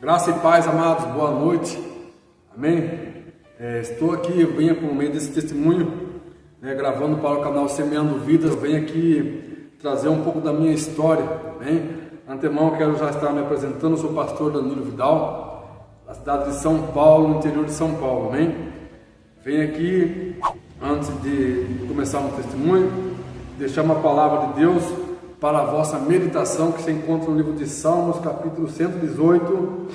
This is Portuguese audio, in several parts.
Graça e paz, amados, boa noite, amém? Estou aqui, eu venho por meio desse testemunho, gravando para o canal Semeando Vidas, eu venho aqui trazer um pouco da minha história, amém? Antemão, eu quero já estar me apresentando, eu sou o pastor Danilo Vidal, da cidade de São Paulo, no interior de São Paulo, amém? Venho aqui, antes de começar um testemunho, deixar uma palavra de Deus para a vossa meditação, que se encontra no livro de Salmos, capítulo 118,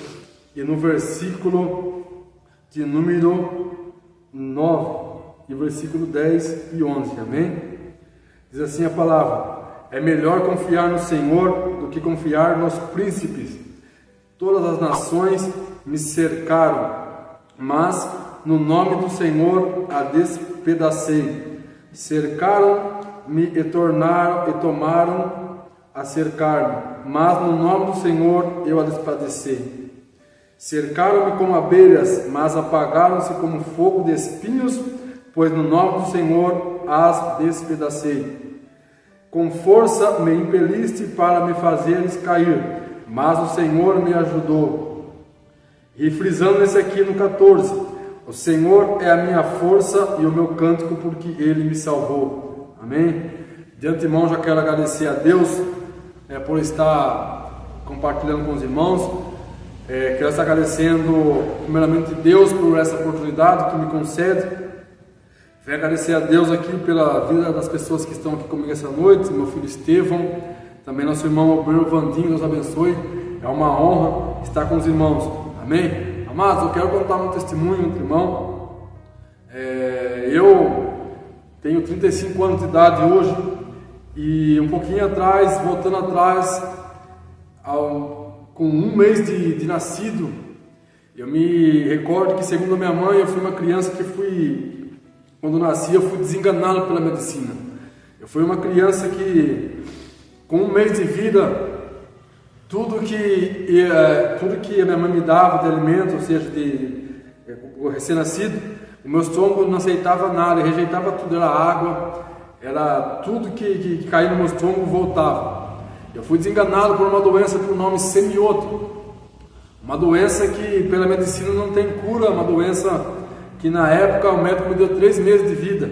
e no versículo de número 9, e versículo 10 e 11, amém? Diz assim a palavra: é melhor confiar no Senhor do que confiar nos príncipes. Todas as nações me cercaram, mas no nome do Senhor a despedacei. Cercaram-me e tomaram a cercar-me, mas no nome do Senhor eu a despadecei. Cercaram-me como abelhas, mas apagaram-se como fogo de espinhos, pois no nome do Senhor as despedacei. Com força me impeliste para me fazeres cair, mas o Senhor me ajudou. E frisando nesse aqui no 14, o Senhor é a minha força e o meu cântico, porque Ele me salvou. Amém? De antemão já quero agradecer a Deus por estar compartilhando com os irmãos. Quero estar agradecendo primeiramente a Deus por essa oportunidade que me concede. Venho agradecer a Deus aqui pela vida das pessoas que estão aqui comigo essa noite, meu filho Estevão, também nosso irmão Alberto Vandinho, Deus abençoe. É uma honra estar com os irmãos. Amém? Amados, eu quero contar um testemunho, meu irmão. Eu tenho 35 anos de idade hoje, e um pouquinho atrás, voltando atrás, com um mês de nascido, eu me recordo que, segundo a minha mãe, eu fui uma criança que quando nasci, eu fui desenganado pela medicina. Eu fui uma criança que, com um mês de vida, tudo que a minha mãe me dava de alimento, ou seja, o recém-nascido, o meu estômago não aceitava nada, rejeitava tudo, era água, era tudo que caía no meu estômago voltava. Eu fui desenganado por uma doença por nome semioto, uma doença que pela medicina não tem cura, uma doença que na época o médico me deu 3 meses de vida,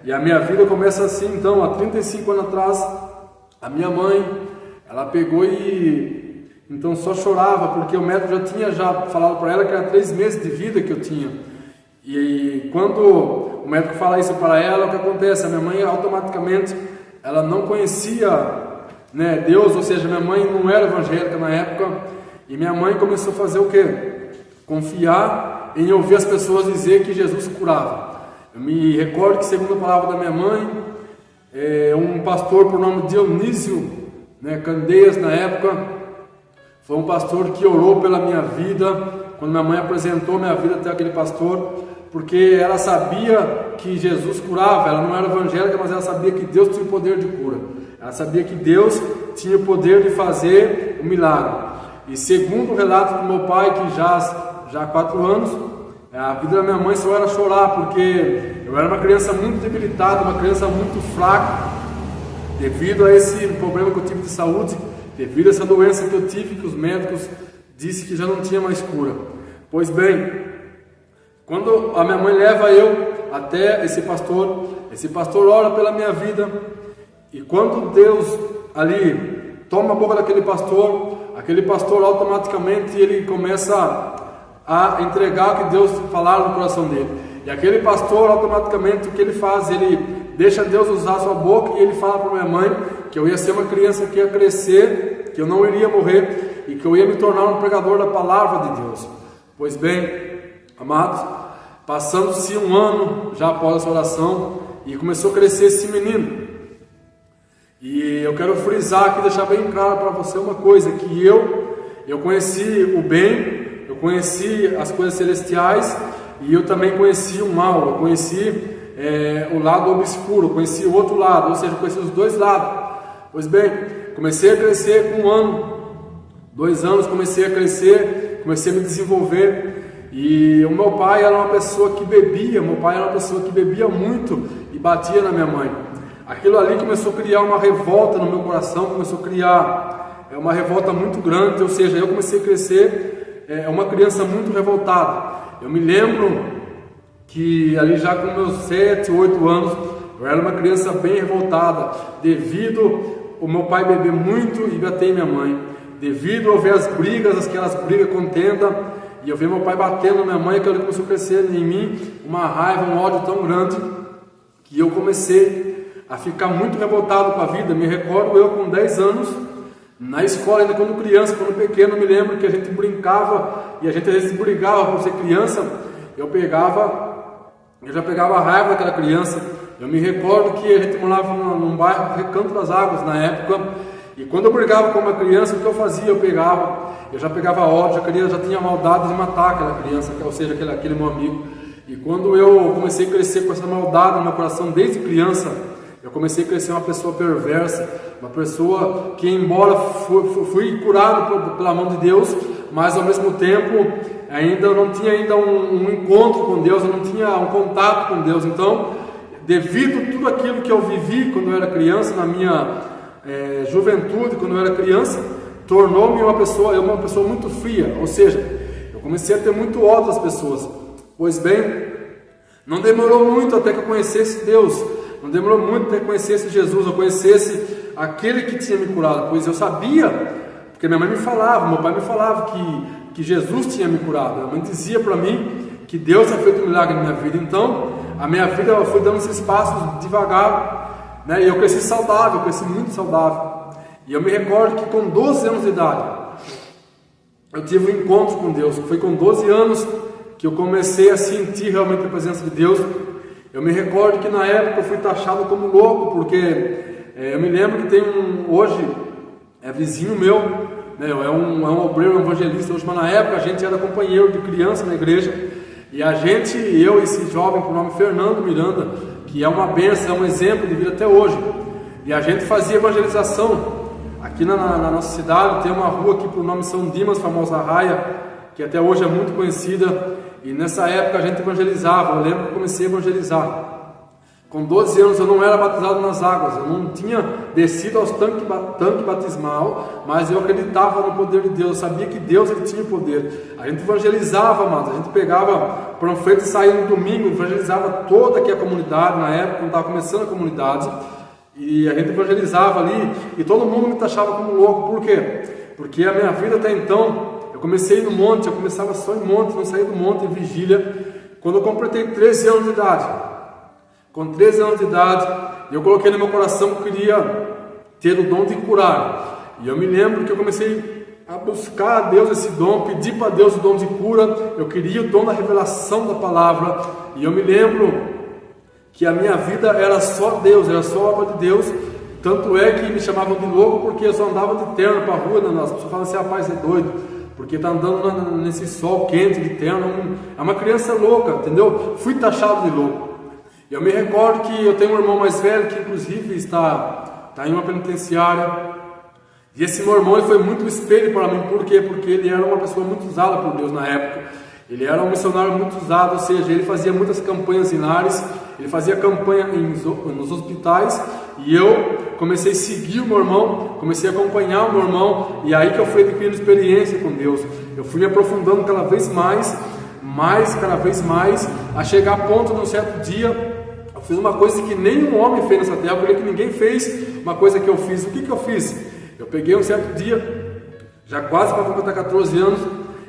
E a minha vida começa assim. Então, há 35 anos atrás, a minha mãe, ela pegou e então só chorava, porque o médico já tinha falado para ela que era 3 meses de vida que eu tinha. E quando o médico fala isso para ela, o que acontece? A minha mãe automaticamente, ela não conhecia, Deus, ou seja, minha mãe não era evangélica na época, e minha mãe começou a fazer o quê? Confiar em ouvir as pessoas dizer que Jesus curava. Eu me recordo que, segundo a palavra da minha mãe, um pastor por nome de Dionísio, Candeias, na época, foi um pastor que orou pela minha vida, quando minha mãe apresentou minha vida até aquele pastor, porque ela sabia que Jesus curava. Ela não era evangélica, mas ela sabia que Deus tinha o poder de cura, ela sabia que Deus tinha o poder de fazer o milagre. E segundo o relato do meu pai, que já há 4 anos, a vida da minha mãe só era chorar, porque eu era uma criança muito debilitada, uma criança muito fraca, devido a esse problema que eu tive de saúde, devido a essa doença que eu tive, que os médicos disseram que já não tinha mais cura. Pois bem, quando a minha mãe leva eu até esse pastor ora pela minha vida, e quando Deus ali toma a boca daquele pastor, aquele pastor automaticamente ele começa a entregar o que Deus falar no coração dele. E aquele pastor automaticamente, o que ele faz? Ele deixa Deus usar a sua boca, e ele fala para minha mãe que eu ia ser uma criança que ia crescer, que eu não iria morrer, e que eu ia me tornar um pregador da palavra de Deus. Pois bem, amados, passando-se um ano já após essa oração, e começou a crescer esse menino. E eu quero frisar aqui, deixar bem claro para você uma coisa, que eu conheci o bem, eu conheci as coisas celestiais, e eu também conheci o mal, eu conheci o lado obscuro, eu conheci o outro lado, ou seja, eu conheci os dois lados. Pois bem, comecei a crescer com 1 ano, 2 anos, comecei a crescer, comecei a me desenvolver, e o meu pai era uma pessoa que bebia, muito e batia na minha mãe. Aquilo ali começou a criar uma revolta no meu coração, começou a criar uma revolta muito grande, ou seja, eu comecei a crescer uma criança muito revoltada. Eu me lembro que ali já com meus 7, 8 anos, eu era uma criança bem revoltada, devido o meu pai beber muito e bater em minha mãe, devido a ver as brigas, aquelas brigas contenda, e eu vi meu pai batendo na minha mãe, aquilo começou a crescer em mim, uma raiva, um ódio tão grande, que eu comecei a ficar muito revoltado com a vida. Me recordo eu com 10 anos, na escola, ainda quando criança, quando pequeno, me lembro que a gente brincava, e a gente às vezes brigava por ser criança, eu já pegava a raiva daquela criança. Eu me recordo que a gente morava num bairro Recanto das Águas na época, e quando eu brigava com uma criança, o que eu fazia? Eu já pegava ódio, já tinha maldade de matar aquela criança, ou seja, aquele meu amigo. E quando eu comecei a crescer com essa maldade no meu coração desde criança, eu comecei a crescer uma pessoa perversa, uma pessoa que, embora fui curado pela mão de Deus, mas ao mesmo tempo ainda eu não tinha ainda um encontro com Deus, eu não tinha um contato com Deus. Então, devido a tudo aquilo que eu vivi quando eu era criança, na minha juventude, quando eu era criança, tornou-me uma pessoa muito fria, ou seja, eu comecei a ter muito ódio das pessoas. Pois bem, não demorou muito até que eu conhecesse Deus, não demorou muito até que eu conhecesse Jesus, eu conhecesse aquele que tinha me curado, pois eu sabia, porque minha mãe me falava, meu pai me falava que Jesus tinha me curado. Minha mãe dizia para mim que Deus tinha feito um milagre na minha vida. Então, a minha vida foi dando esses passos devagar, né? E eu cresci saudável, cresci muito saudável. E eu me recordo que com 12 anos de idade, eu tive um encontro com Deus. Foi com 12 anos que eu comecei a sentir realmente a presença de Deus. Eu me recordo que na época eu fui taxado como louco, porque eu me lembro que tem hoje é vizinho meu, né? É um obreiro, um evangelista hoje, mas na época a gente era companheiro de criança na igreja, e eu e esse jovem por nome Fernando Miranda, que é uma bênção, é um exemplo de vida até hoje, e a gente fazia evangelização. Aqui na nossa cidade tem uma rua aqui por nome São Dimas, famosa Raia, que até hoje é muito conhecida, e nessa época a gente evangelizava. Eu lembro que eu comecei a evangelizar. Com 12 anos eu não era batizado nas águas, eu não tinha descido aos tanque batismal, mas eu acreditava no poder de Deus, eu sabia que Deus ele tinha poder. A gente evangelizava, amados, a gente pegava panfleto e saía no domingo, evangelizava toda aqui a comunidade, na época, quando estava começando a comunidade, e a gente evangelizava ali, e todo mundo me taxava como louco. Por quê? Porque a minha vida até então, eu comecei no monte, eu começava só em monte, não saía do monte em vigília, quando eu completei 13 anos de idade. Com 13 anos de idade, eu coloquei no meu coração que eu queria ter o dom de curar. E eu me lembro que eu comecei a buscar a Deus esse dom, pedir para Deus o dom de cura. Eu queria o dom da revelação da palavra. E eu me lembro que a minha vida era só Deus, era só a obra de Deus. Tanto é que me chamavam de louco porque eu só andava de terno para a rua. As pessoas falavam assim: rapaz, é doido, porque está andando nesse sol quente de terno. É uma criança louca, entendeu? Fui taxado de louco. Eu me recordo que eu tenho um irmão mais velho que inclusive está em uma penitenciária, e esse meu irmão ele foi muito espelho para mim. Por quê? Porque ele era uma pessoa muito usada por Deus na época, ele era um missionário muito usado, ou seja, ele fazia muitas campanhas em lares, ele fazia campanha nos hospitais, e eu comecei a seguir o meu irmão, comecei a acompanhar o meu irmão, e aí que eu fui adquirindo experiência com Deus, eu fui me aprofundando cada vez mais, a chegar a ponto de um certo dia, eu fiz uma coisa que nenhum homem fez nessa terra, porque ninguém fez uma coisa que eu fiz. O que eu fiz? Eu peguei um certo dia, já quase para completar 14 anos,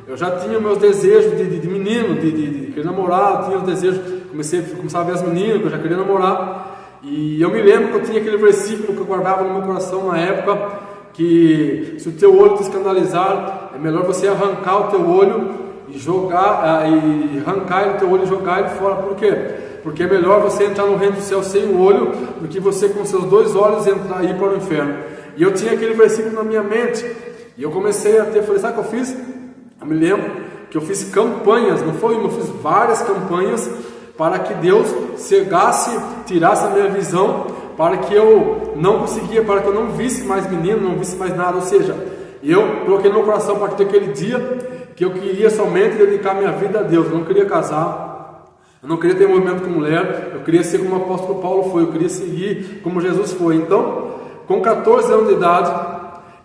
eu já tinha meus desejos de menino, de querer namorar, eu tinha os desejos, começava a ver as meninas, que eu já queria namorar, e eu me lembro que eu tinha aquele versículo que eu guardava no meu coração na época, que se o teu olho te escandalizar, é melhor você arrancar o teu olho e arrancar o teu olho e jogar ele fora. Por quê? Porque é melhor você entrar no reino do céu sem o olho do que você com seus 2 olhos entrar e ir para o inferno. E eu tinha aquele versículo na minha mente, e eu comecei a falei, sabe o que eu fiz? Eu me lembro que eu fiz campanhas, não foi uma, eu fiz várias campanhas para que Deus cegasse, tirasse a minha visão, para que eu não visse mais menino, não visse mais nada. Ou seja, eu coloquei no meu coração a partir daquele dia que eu queria somente dedicar minha vida a Deus. Eu não queria casar, eu não queria ter movimento com mulher, eu queria ser como o apóstolo Paulo foi, eu queria seguir como Jesus foi. Então, com 14 anos de idade,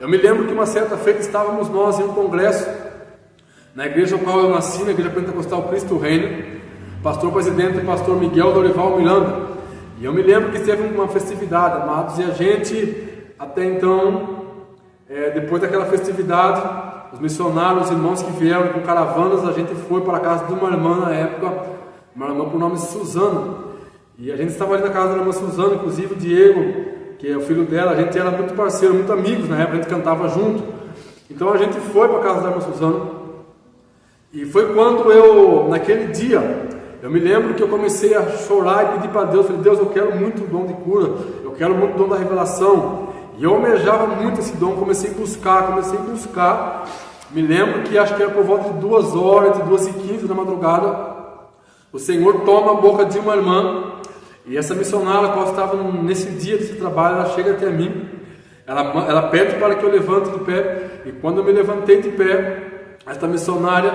Eu me lembro que uma certa feita estávamos nós em um congresso, na igreja no qual eu nasci, na igreja pentecostal Cristo Reino, pastor presidente e pastor Miguel Dorival Miranda. E eu me lembro que teve uma festividade, amados, e a gente, até então, depois daquela festividade, os missionários, os irmãos que vieram com caravanas, a gente foi para a casa de uma irmã na época, uma irmã por nome de Suzana. E a gente estava ali na casa da irmã Suzana, inclusive o Diego, que é o filho dela, a gente era muito parceiro, muito amigos na época, a gente cantava junto. Então a gente foi para a casa da irmã Suzana. E foi quando eu, naquele dia, eu me lembro que eu comecei a chorar e pedir para Deus, falei, Deus, eu quero muito o dom de cura, eu quero muito o dom da revelação. E eu almejava muito esse dom, comecei a buscar. Me lembro que acho que era por volta de 2 horas, de 2h15 da madrugada, o Senhor toma a boca de uma irmã, e essa missionária, qual estava nesse dia desse trabalho, ela chega até mim, ela pede para que eu levante de pé, e quando eu me levantei de pé, essa missionária,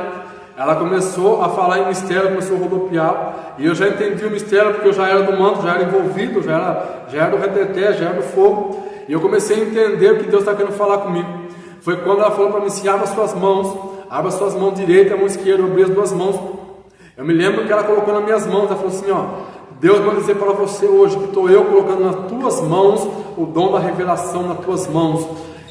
ela começou a falar em mistério, começou a rodopiar, e eu já entendi o mistério, porque eu já era do manto, já era envolvido, já era do reteté, já era do fogo, e eu comecei a entender o que Deus está querendo falar comigo. Foi quando ela falou para mim assim, abra suas mãos direita e a mão esquerda, eu abri as 2 mãos. Eu me lembro que ela colocou nas minhas mãos, ela falou assim, Deus vai dizer para você hoje que estou eu colocando nas tuas mãos o dom da revelação nas tuas mãos.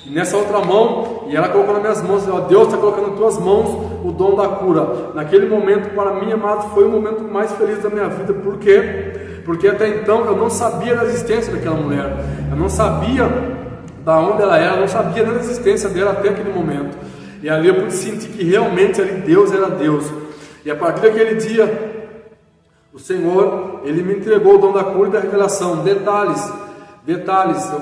E nessa outra mão, e ela colocou nas minhas mãos, Deus está colocando nas tuas mãos o dom da cura. Naquele momento, para mim, amado, foi o momento mais feliz da minha vida. Por quê? Porque até então eu não sabia da existência daquela mulher. Eu não sabia da onde ela era, eu não sabia da existência dela até aquele momento. E ali eu pude sentir que realmente ali Deus era Deus. E a partir daquele dia, o Senhor, Ele me entregou o dom da cura e da revelação. Detalhes,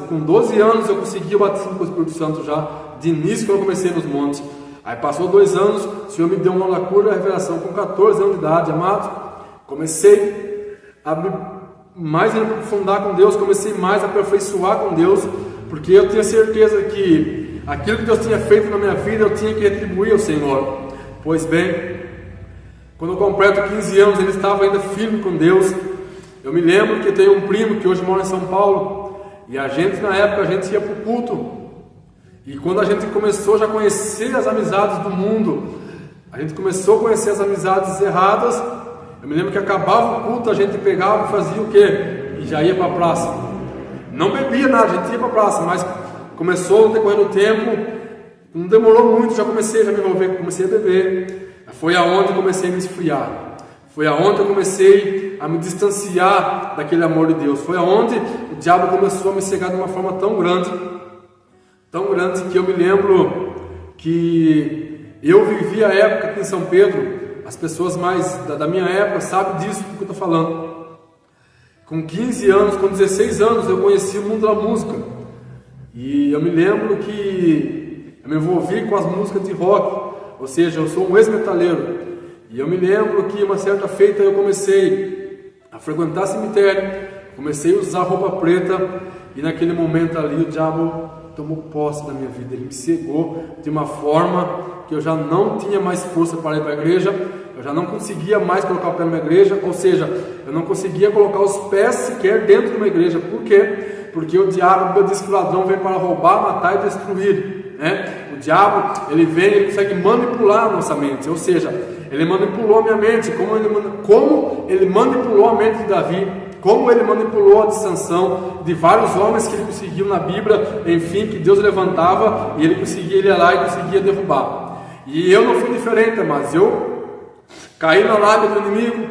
com 12 anos eu consegui o batismo com o Espírito Santo já, de início quando eu comecei nos montes. Aí passou 2 anos, o Senhor me deu um dom da cura e da revelação com 14 anos de idade, amado. Comecei a mais aprofundar com Deus, comecei mais a aperfeiçoar com Deus, porque eu tinha certeza que aquilo que Deus tinha feito na minha vida, eu tinha que retribuir ao Senhor. Pois bem, quando eu completo 15 anos, ele estava ainda firme com Deus. Eu me lembro que tenho um primo que hoje mora em São Paulo, e a gente na época, a gente ia para o culto, e quando a gente começou já a conhecer as amizades do mundo, a gente começou a conhecer as amizades erradas. Eu me lembro que acabava o culto, a gente pegava e fazia o quê? E já ia para a praça. Não bebia nada, a gente ia para a praça, mas começou no decorrer do tempo, não demorou muito, já comecei a me envolver, comecei a beber. Foi aonde eu comecei a me esfriar. Foi aonde eu comecei a me distanciar daquele amor de Deus. Foi aonde o diabo começou a me cegar de uma forma tão grande que eu me lembro que eu vivi a época aqui em São Pedro. As pessoas mais da minha época sabem disso que eu estou falando. Com 15 anos, com 16 anos, eu conheci o mundo da música. E eu me lembro que eu me envolvi com as músicas de rock. Ou seja, eu sou um ex-metaleiro. E eu me lembro que uma certa feita eu comecei a frequentar cemitério, comecei a usar roupa preta, e naquele momento ali o diabo tomou posse da minha vida. Ele me cegou de uma forma que eu já não tinha mais força para ir para a igreja, eu já não conseguia mais colocar o pé numa igreja, ou seja, eu não conseguia colocar os pés sequer dentro de uma igreja. Por quê? Porque o diabo, diz que o ladrão vem para roubar, matar e destruir, né? O diabo, ele consegue manipular a nossa mente, ou seja, ele manipulou a minha mente, como ele manipulou a mente de Davi, como ele manipulou a de Sansão, de vários homens que ele conseguiu na Bíblia, enfim, que Deus levantava, e ele ia lá e conseguia derrubar. E eu não fui diferente, mas eu caí na lábia do inimigo.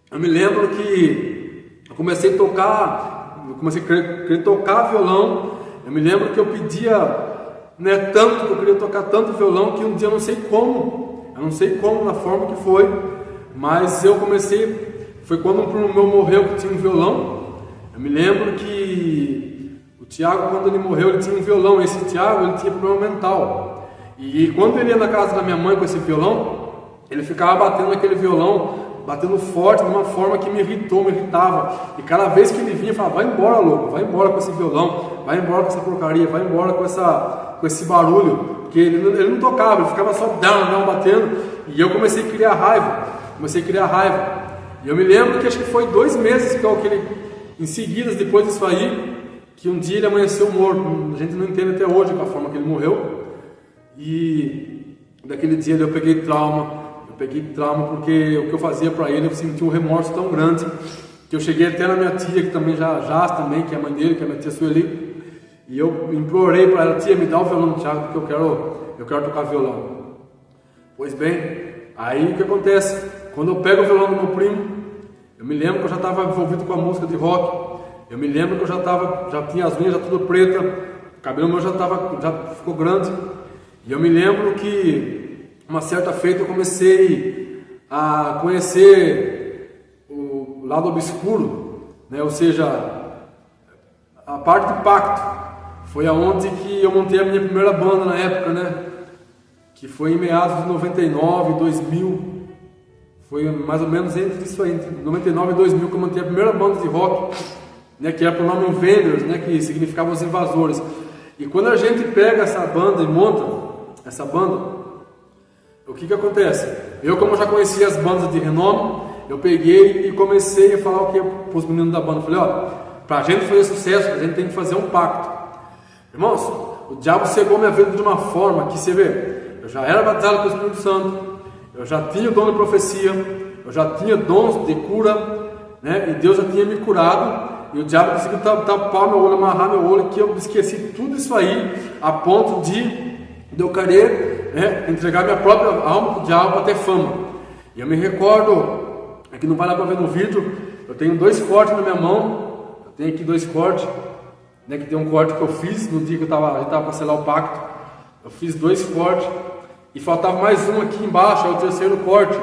Eu me lembro que eu comecei a querer tocar violão. Eu me lembro que eu pedia, tanto que eu queria tocar tanto violão, que um dia eu não sei como, na forma que foi, mas eu comecei, foi quando um primo meu morreu que tinha um violão. Eu me lembro que o Tiago, quando ele morreu, ele tinha um violão. Esse Tiago, ele tinha problema mental, e quando ele ia na casa da minha mãe com esse violão, ele ficava batendo naquele violão, batendo forte, de uma forma que me irritava, e cada vez que ele vinha, eu falava, vai embora, louco, vai embora com esse violão, vai embora com essa porcaria, vai embora com esse barulho, porque ele não tocava, ele ficava só batendo, e eu comecei a criar raiva, e eu me lembro que acho que foi 2 meses em seguida, depois disso aí, que um dia ele amanheceu morto. A gente não entende até hoje a forma que ele morreu. E daquele dia eu peguei trauma. Eu peguei trauma porque o que eu fazia para ele, eu senti um remorso tão grande que eu cheguei até na minha tia, que também já também, que é a mãe dele, que é a minha tia Sueli, e eu implorei para ela: tia, me dá o violão do Thiago, porque eu quero tocar violão. Pois bem, aí o que acontece? Quando eu pego o violão do meu primo, eu me lembro que eu já estava envolvido com a música de rock, eu me lembro que eu já tinha as unhas já tudo preta, o cabelo meu já ficou grande, e eu me lembro que uma certa feita eu comecei a conhecer o lado obscuro, né? Ou seja, a parte de pacto. Foi aonde que eu montei a minha primeira banda na época, né? Que foi em meados de 99, 2000. Foi mais ou menos entre isso aí, entre 99 e 2000, que eu montei a primeira banda de rock, né? Que era por nome Invaders, né? Que significava os invasores. E quando a gente pega essa banda e monta essa banda, o que acontece? Eu, como já conhecia as bandas de renome, eu peguei e comecei a falar o que para os meninos da banda. Eu falei: ó, para a gente fazer sucesso, a gente tem que fazer um pacto. Irmãos, o diabo cegou minha vida de uma forma que, você vê, eu já era batizado pelo Espírito Santo, eu já tinha o dom de profecia, eu já tinha dons de cura, né? E Deus já tinha me curado, e o diabo conseguiu tapar meu olho, amarrar meu olho, que eu esqueci tudo isso aí, a ponto de eu querer, né, entregar minha própria alma para o diabo para ter fama. E eu me recordo, aqui não vai dar para ver no vídeo, eu tenho 2 cortes na minha mão, eu tenho aqui 2 cortes, né, que tem um corte que eu fiz no dia que a gente estava para selar o pacto. Eu fiz 2 cortes e faltava mais um aqui embaixo, é o terceiro corte,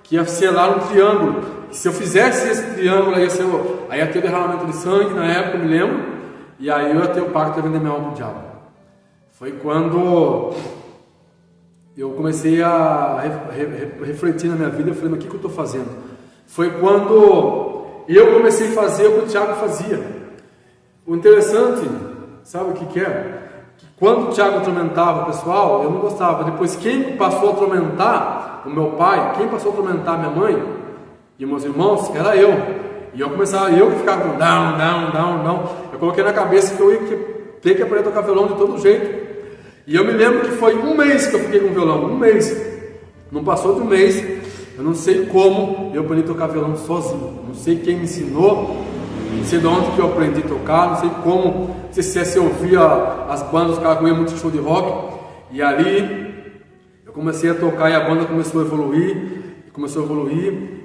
que ia selar um triângulo. E se eu fizesse esse triângulo, aí ia ter derramamento de sangue na época, eu me lembro, e aí eu ia ter o pacto de vender minha alma para o diabo. Foi quando eu comecei a refletir na minha vida. Eu falei: mas o que eu estou fazendo? Foi quando eu comecei a fazer o que o Thiago fazia. O interessante, sabe o que é? Que quando o Thiago atormentava o pessoal, eu não gostava. Depois, quem passou a atormentar o meu pai, quem passou a atormentar minha mãe e meus irmãos, era eu. E eu que ficava com down. Eu coloquei na cabeça que eu ia ter que aprender a tocar violão de todo jeito. E eu me lembro que foi 1 mês que eu fiquei com violão, 1 mês. Não passou de 1 mês, eu não sei como eu aprendi a tocar violão sozinho. Não sei quem me ensinou, não sei de onde que eu aprendi a tocar, não sei como, não sei se eu ouvia as bandas, os caras iam muito show de rock. E ali eu comecei a tocar e a banda começou a evoluir.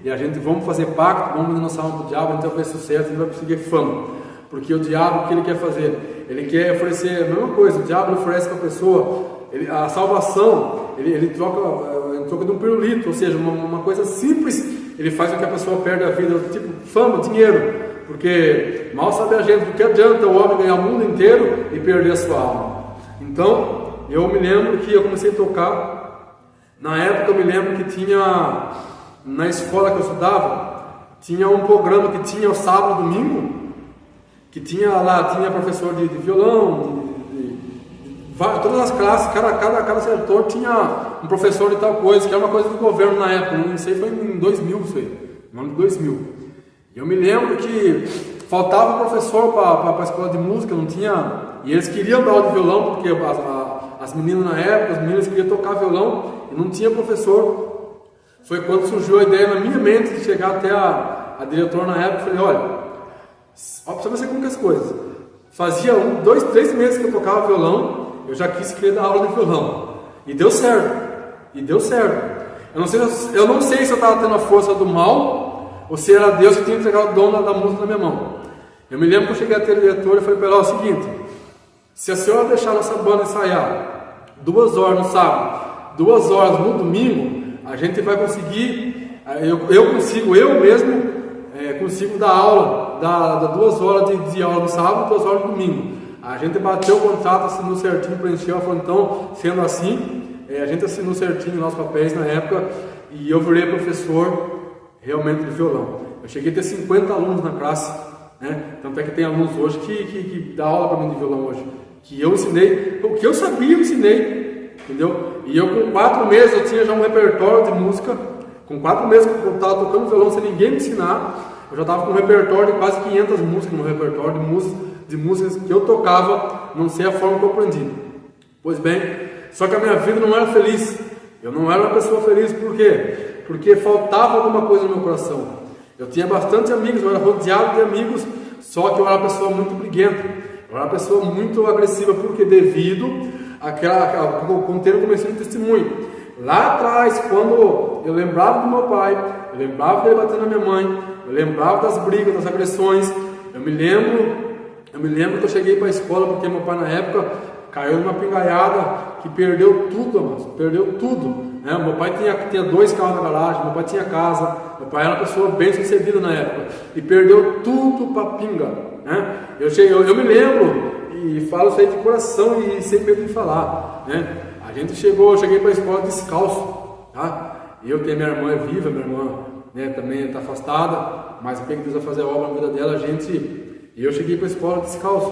E a gente, vamos fazer pacto, vamos vender nossa alma para o diabo, a gente vai fazer sucesso, a gente vai conseguir fama. Porque o diabo, o que ele quer fazer? Ele quer oferecer a mesma coisa. O diabo oferece para a pessoa a salvação, ele troca em troca de um pirulito, ou seja, uma coisa simples, ele faz com que a pessoa perda a vida, tipo fama, dinheiro. Porque mal sabe a gente do que adianta o homem ganhar o mundo inteiro e perder a sua alma. Então, eu me lembro que eu comecei a tocar. Na época eu me lembro que tinha, na escola que eu estudava, tinha um programa que tinha o sábado e domingo, que tinha professor de violão, todas as classes, cada setor tinha um professor de tal coisa, que era uma coisa do governo na época, não sei, foi em 2000, isso aí, no ano de 2000. E eu me lembro que faltava professor para a escola de música, não tinha, e eles queriam dar aula de violão, porque as meninas na época, as meninas queriam tocar violão, e não tinha professor. Foi quando surgiu a ideia na minha mente de chegar até a diretora na época. Eu falei: olha, para você como que as coisas. Fazia 1, 2, 3 meses que eu tocava violão, eu já quis querer dar aula de violão. E deu certo. Eu não sei se eu estava tendo a força do mal, ou se era Deus que tinha entregado o dom da música na minha mão. Eu me lembro que eu cheguei até a diretora e falei para ela: o seguinte, se a senhora deixar nossa banda ensaiar 2 horas no sábado, 2 horas no domingo, a gente vai conseguir, eu mesmo consigo dar aula, dar 2 horas de aula no sábado, 2 horas no domingo. A gente bateu o contrato, assinou certinho, preencheu. Ela falou: então, sendo assim, a gente assinou certinho nossos papéis na época, e eu virei professor realmente de violão. Eu cheguei a ter 50 alunos na classe, né? Tanto é que tem alunos hoje que dá aula para mim de violão hoje, que eu ensinei, o que eu sabia eu ensinei, entendeu? E eu com 4 meses eu tinha já um repertório de música. Com 4 meses que eu estava tocando violão sem ninguém me ensinar, eu já estava com um repertório de quase 500 músicas no repertório de música de músicas que eu tocava, não sei a forma que eu aprendi. Pois bem, só que a minha vida não era feliz. Eu não era uma pessoa feliz, por quê? Porque faltava alguma coisa no meu coração. Eu tinha bastante amigos, eu era rodeado de amigos, só que eu era uma pessoa muito briguenta. Eu era uma pessoa muito agressiva, porque devido àquela contendo comecei um testemunho. Lá atrás, quando eu lembrava do meu pai, eu lembrava dele batendo na minha mãe, eu lembrava das brigas, das agressões, eu me lembro que eu cheguei para a escola, porque meu pai na época caiu numa pingaiada que perdeu tudo, amados, perdeu tudo. Né? Meu pai tinha 2 carros na garagem, meu pai tinha casa, meu pai era uma pessoa bem sucedida na época, e perdeu tudo para pinga. Né? Eu me lembro, e falo isso aí de coração e sem medo de falar. Né? Eu cheguei para a escola descalço, tá? E eu tenho minha irmã viva, minha irmã, né, também está afastada, mas eu peguei Deus a fazer a obra na vida dela, e eu cheguei para a escola descalço,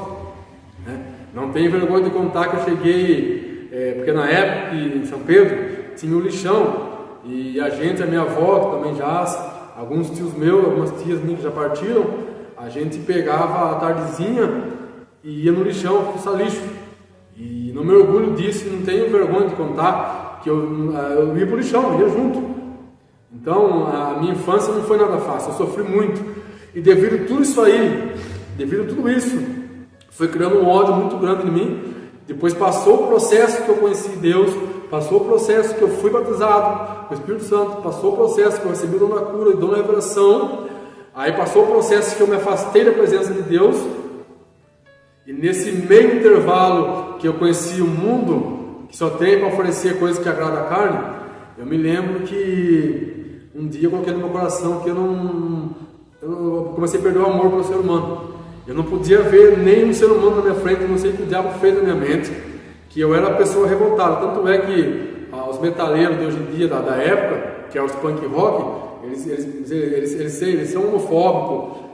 né? Não tenho vergonha de contar que eu cheguei, porque na época em São Pedro tinha um lixão, e a minha avó, que também já, alguns tios meus, algumas tias minhas que já partiram, a gente pegava a tardezinha e ia no lixão fuçar lixo. E não me orgulho disso, não tenho vergonha de contar que eu ia pro lixão, ia junto. Então a minha infância não foi nada fácil, eu sofri muito. E devido a tudo isso aí, devido a tudo isso, foi criando um ódio muito grande em mim. Depois passou o processo que eu conheci Deus, passou o processo que eu fui batizado com o Espírito Santo, passou o processo que eu recebi o dom da cura e dom da revelação. Aí passou o processo que eu me afastei da presença de Deus. E nesse meio intervalo que eu conheci o mundo, que só tem para oferecer coisas que agradam a carne, eu me lembro que um dia eu coloquei no meu coração que eu comecei a perder o amor pelo ser humano. Eu não podia ver nenhum ser humano na minha frente, eu não sei o que o diabo fez na minha mente, que eu era uma pessoa revoltada. Tanto é que os metaleiros de hoje em dia, da época, que é os punk rock, eles são homofóbicos,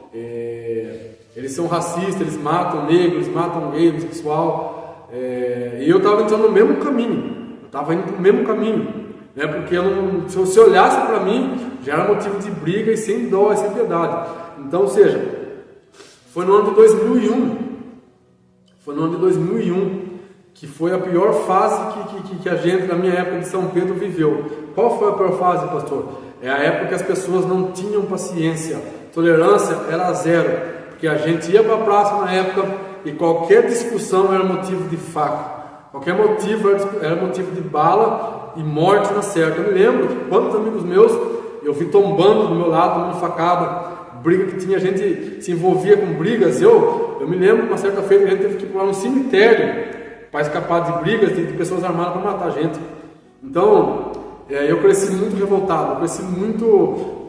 eles são racistas, eles matam negros, eles matam gay, bissexual, e eu estava entrando no mesmo caminho, eu estava indo para o mesmo caminho, né? Porque se você olhasse para mim, já era motivo de briga e sem dó e sem piedade. Então, ou seja, foi no ano de 2001, que foi a pior fase que a gente, na minha época de São Pedro, viveu. Qual foi a pior fase, pastor? É a época que as pessoas não tinham paciência, tolerância era zero. Porque a gente ia para a praça na época e qualquer discussão era motivo de faca, qualquer motivo era motivo de bala e morte na certa. Eu me lembro que quantos amigos meus eu vi tombando do meu lado, tomando facada, briga que tinha, a gente se envolvia com brigas. Eu me lembro que uma certa feita a gente teve que ir para um cemitério para escapar de brigas de pessoas armadas para matar a gente. Então eu cresci muito revoltado,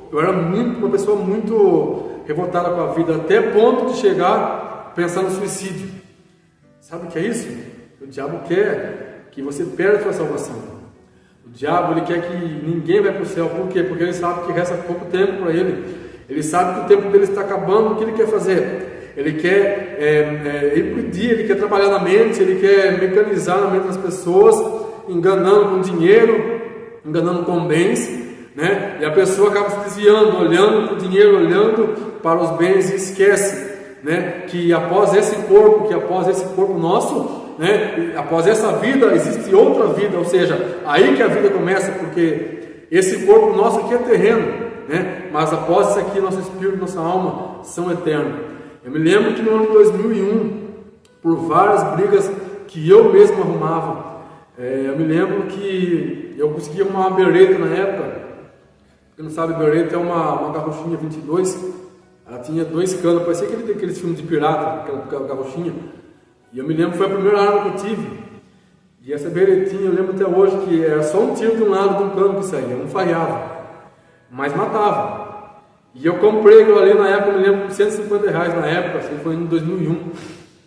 eu era uma pessoa muito revoltada com a vida, até ponto de chegar pensando no suicídio. Sabe o que é isso? O diabo quer que você perca a sua salvação. O diabo, ele quer que ninguém vai para o céu. Por quê? Porque ele sabe que resta pouco tempo para ele. Ele sabe que o tempo dele está acabando. O que ele quer fazer? Ele quer impedir, ele quer trabalhar na mente, ele quer mecanizar na mente das pessoas, enganando com dinheiro, enganando com bens, né? E a pessoa acaba se desviando, olhando para o dinheiro, olhando para os bens e esquece, né, que após esse corpo nosso, né, após essa vida existe outra vida, ou seja, aí que a vida começa, porque esse corpo nosso aqui é terreno, né, mas após isso aqui nosso espírito, nossa alma são eternos. Eu me lembro que no ano de 2001, por várias brigas que eu mesmo arrumava, eu me lembro que eu consegui arrumar uma bereta na época. Quem não sabe, bereta é uma carrochinha 22, ela tinha 2 canos, parecia aqueles filmes de pirata, aquela carrochinha. E eu me lembro que foi a primeira arma que eu tive. E essa beretinha, eu lembro até hoje que era só um tiro de um lado de um cano que saía, não falhava, mas matava. E eu comprei aquilo ali na época, eu me lembro, por R$150 na época, assim, foi em 2001.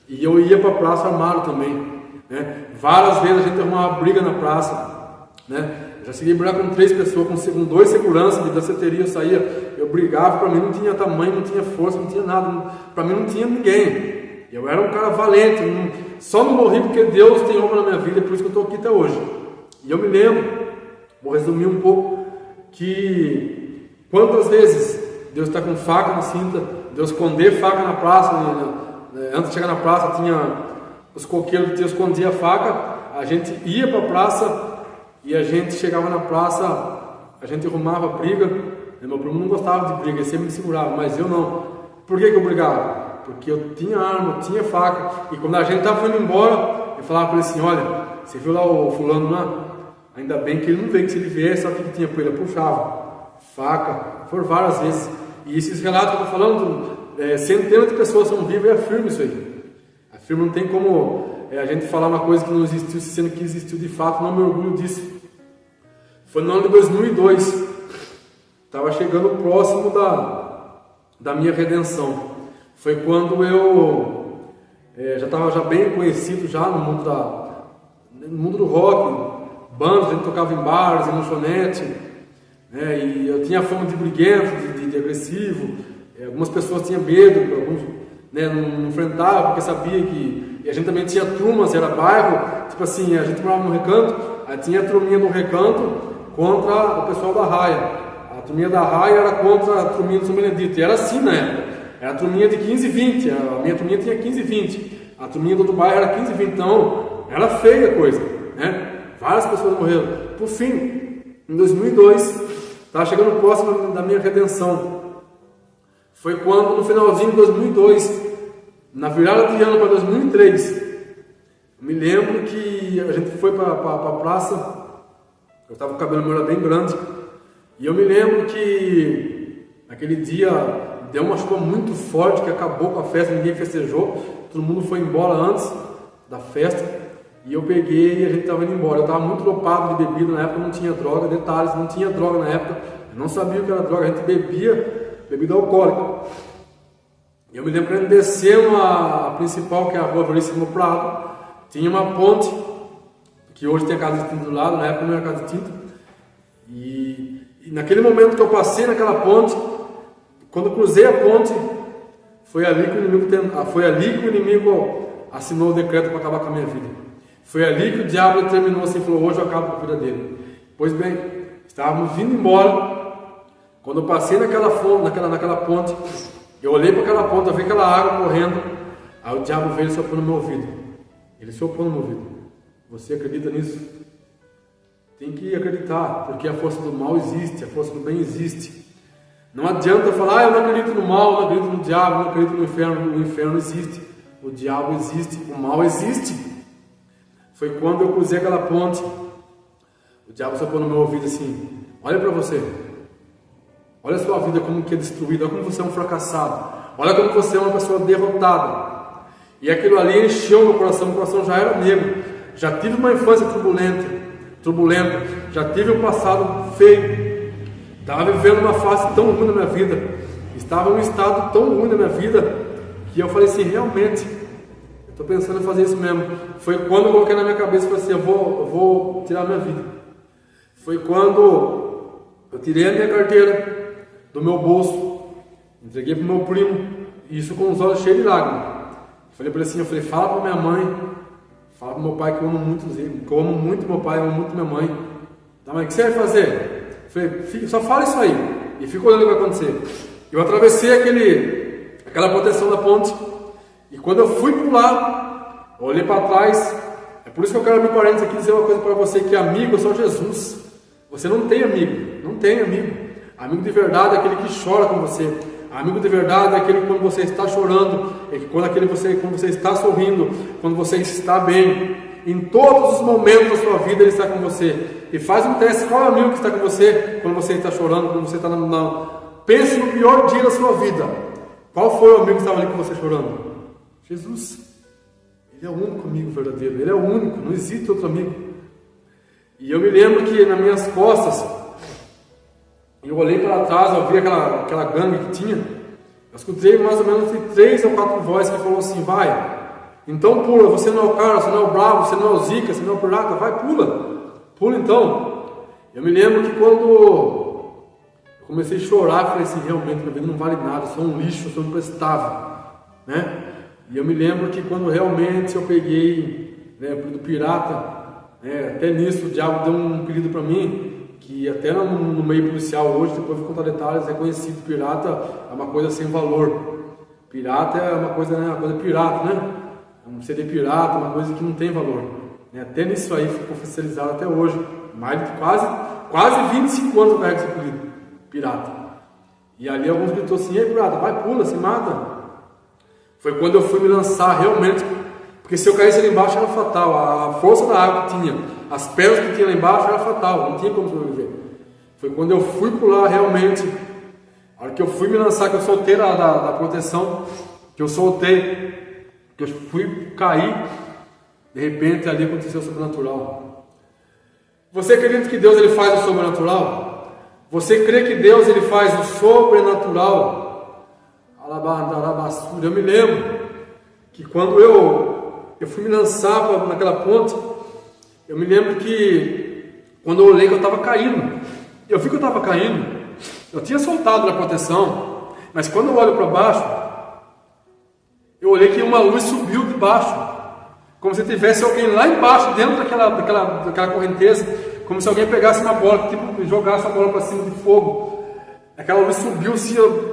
E eu ia para a praça armado também, né? Várias vezes a gente arrumava briga na praça, né? Já cheguei a brigar com 3 pessoas, com 2 seguranças de danceteria, eu saía, eu brigava, para mim não tinha tamanho, não tinha força, não tinha nada, para mim não tinha ninguém. Eu era um cara valente, só não morri porque Deus tem obra na minha vida, é por isso que eu estou aqui até hoje. E eu me lembro, vou resumir um pouco, que quantas vezes Deus está com faca na cinta, Deus esconder faca na praça, antes de chegar na praça tinha os coqueiros que escondiam a faca, a gente ia para a praça e a gente chegava na praça, a gente arrumava briga. Meu primo não gostava de briga, ele sempre me segurava, mas eu não. Por que eu brigava? Porque eu tinha arma, eu tinha faca, e quando a gente estava indo embora, eu falava para ele assim: olha, você viu lá o fulano lá? Ainda bem que ele não veio, que se ele viesse, só que ele tinha por ele, puxava faca, por várias vezes. E esses relatos que eu estou falando, centenas de pessoas são vivas e afirmam isso aí. Afirma, não tem como a gente falar uma coisa que não existiu, sendo que existiu de fato, não me orgulho disso. Foi no ano de 2002, estava chegando próximo da minha redenção. Foi quando eu já estava bem conhecido já no mundo do rock, bandas, a gente tocava em bares, em lanchonete, e eu tinha fama de briguento, de agressivo. Algumas pessoas tinham medo, alguns não enfrentavam porque sabia que... E a gente também tinha turmas, era bairro, tipo assim, a gente morava no Recanto, aí tinha a turminha do Recanto contra o pessoal da Raia. A turminha da Raia era contra a turminha do São Benedito, e era assim na época. Era a turminha de 15 e 20, a minha turminha tinha 15 e 20, a turminha do outro bairro era 15 e 20, então era feia a coisa, Várias pessoas morreram. Por fim, em 2002, estava chegando próximo da minha redenção. Foi quando, no finalzinho de 2002, na virada de ano para 2003, eu me lembro que a gente foi para a praça, eu estava com o cabelo meu era bem grande, e eu me lembro que naquele dia deu uma chuva muito forte que acabou com a festa, ninguém festejou, todo mundo foi embora antes da festa. E eu peguei e a gente estava indo embora. Eu estava muito dopado de bebida, na época não tinha droga, detalhes, não tinha droga na época, eu não sabia o que era droga, a gente bebia bebida alcoólica. E eu me lembro que a gente desceu a principal, que é a rua Veríssimo Prado, tinha uma ponte, que hoje tem a casa de tinta do lado, na época não era casa de tinta, e naquele momento que eu passei naquela ponte, quando eu cruzei a ponte, foi ali que o inimigo assinou o decreto para acabar com a minha vida. Foi ali que o diabo determinou assim, falou: hoje eu acabo com a vida dele. Pois bem, estávamos vindo embora, quando eu passei naquela ponte, eu olhei para aquela ponte, eu vi aquela água correndo, aí o diabo veio e soprou no meu ouvido. Ele soprou no meu ouvido: você acredita nisso? Tem que acreditar, porque a força do mal existe, a força do bem existe. Não adianta falar: eu não acredito no mal, não acredito no diabo, não acredito no inferno. O inferno existe, o diabo existe, o mal existe. Foi quando eu cruzei aquela ponte, o diabo soprou no meu ouvido assim: olha para você, olha a sua vida como que é destruída, olha como você é um fracassado, olha como você é uma pessoa derrotada. E aquilo ali encheu meu coração já era negro, já tive uma infância turbulenta, já tive um passado feio, estava vivendo uma fase tão ruim na minha vida, estava em um estado tão ruim na minha vida, que eu falei assim: realmente, estou pensando em fazer isso mesmo. Foi quando eu coloquei na minha cabeça e falei assim: eu vou tirar a minha vida. Foi quando eu tirei a minha carteira do meu bolso, entreguei para o meu primo, e isso com os olhos cheios de lágrimas. Falei para ele assim, fala para minha mãe, fala para meu pai que eu amo muito ele, que eu amo muito meu pai, eu amo muito minha mãe. Tá, mas o que você vai fazer? Falei: só fala isso aí. E fica olhando o que vai acontecer. Eu atravessei aquela proteção da ponte, e quando eu fui pular, eu olhei para trás. É por isso que eu quero abrir parênteses aqui e dizer uma coisa para você, que amigo é só Jesus. Você não tem amigo, não tem amigo. Amigo de verdade é aquele que chora com você. Amigo de verdade é aquele que quando você está chorando, quando você está sorrindo, quando você está bem. Em todos os momentos da sua vida ele está com você. E faz um teste: qual é o amigo que está com você quando você está chorando, quando você está Pense no pior dia da sua vida. Qual foi o amigo que estava ali com você chorando? Jesus. Ele é o único amigo verdadeiro, ele é o único, não existe outro amigo. E eu me lembro que nas minhas costas, eu olhei para trás, eu vi aquela gangue que tinha, eu escutei mais ou menos 3 ou 4 vozes que falou assim: vai, então pula, você não é o cara, você não é o bravo, você não é o zica, você não é o pirata, vai, pula então. Eu me lembro que quando eu comecei a chorar, eu falei assim: realmente minha vida não vale nada, eu sou um lixo, eu sou imprestável, né? E eu me lembro que quando realmente eu peguei, do pirata, até nisso o diabo deu um pedido para mim, que até no meio policial hoje, depois de contar detalhes, é conhecido: pirata é uma coisa sem valor. Pirata é uma coisa, né? Uma coisa pirata, né? Um CD pirata, uma coisa que não tem valor. Né? Até nisso aí ficou oficializado até hoje. Mais de quase 25 anos eu carrego esse apelido. Pirata. E ali alguns gritou assim: ei, pirata, vai, pula, se mata. Foi quando eu fui me lançar realmente. Porque se eu caísse ali embaixo era fatal. A força da água que tinha, as pedras que tinha lá embaixo era fatal. Não tinha como sobreviver. Foi quando eu fui pular realmente. A hora que eu fui me lançar, que eu soltei da proteção, que eu soltei, que eu fui cair, de repente ali aconteceu o sobrenatural. Você acredita que Deus ele faz o sobrenatural? Você crê que Deus ele faz o sobrenatural? Eu me lembro que quando eu fui me lançar naquela ponte, eu me lembro que quando eu olhei que eu estava caindo, eu vi que eu estava caindo. Eu tinha soltado da proteção, mas quando eu olho para baixo, eu olhei que uma luz subiu de baixo, como se tivesse alguém lá embaixo, dentro daquela correnteza, como se alguém pegasse uma bola, tipo, jogasse a bola para cima de fogo. Aquela luz subiu,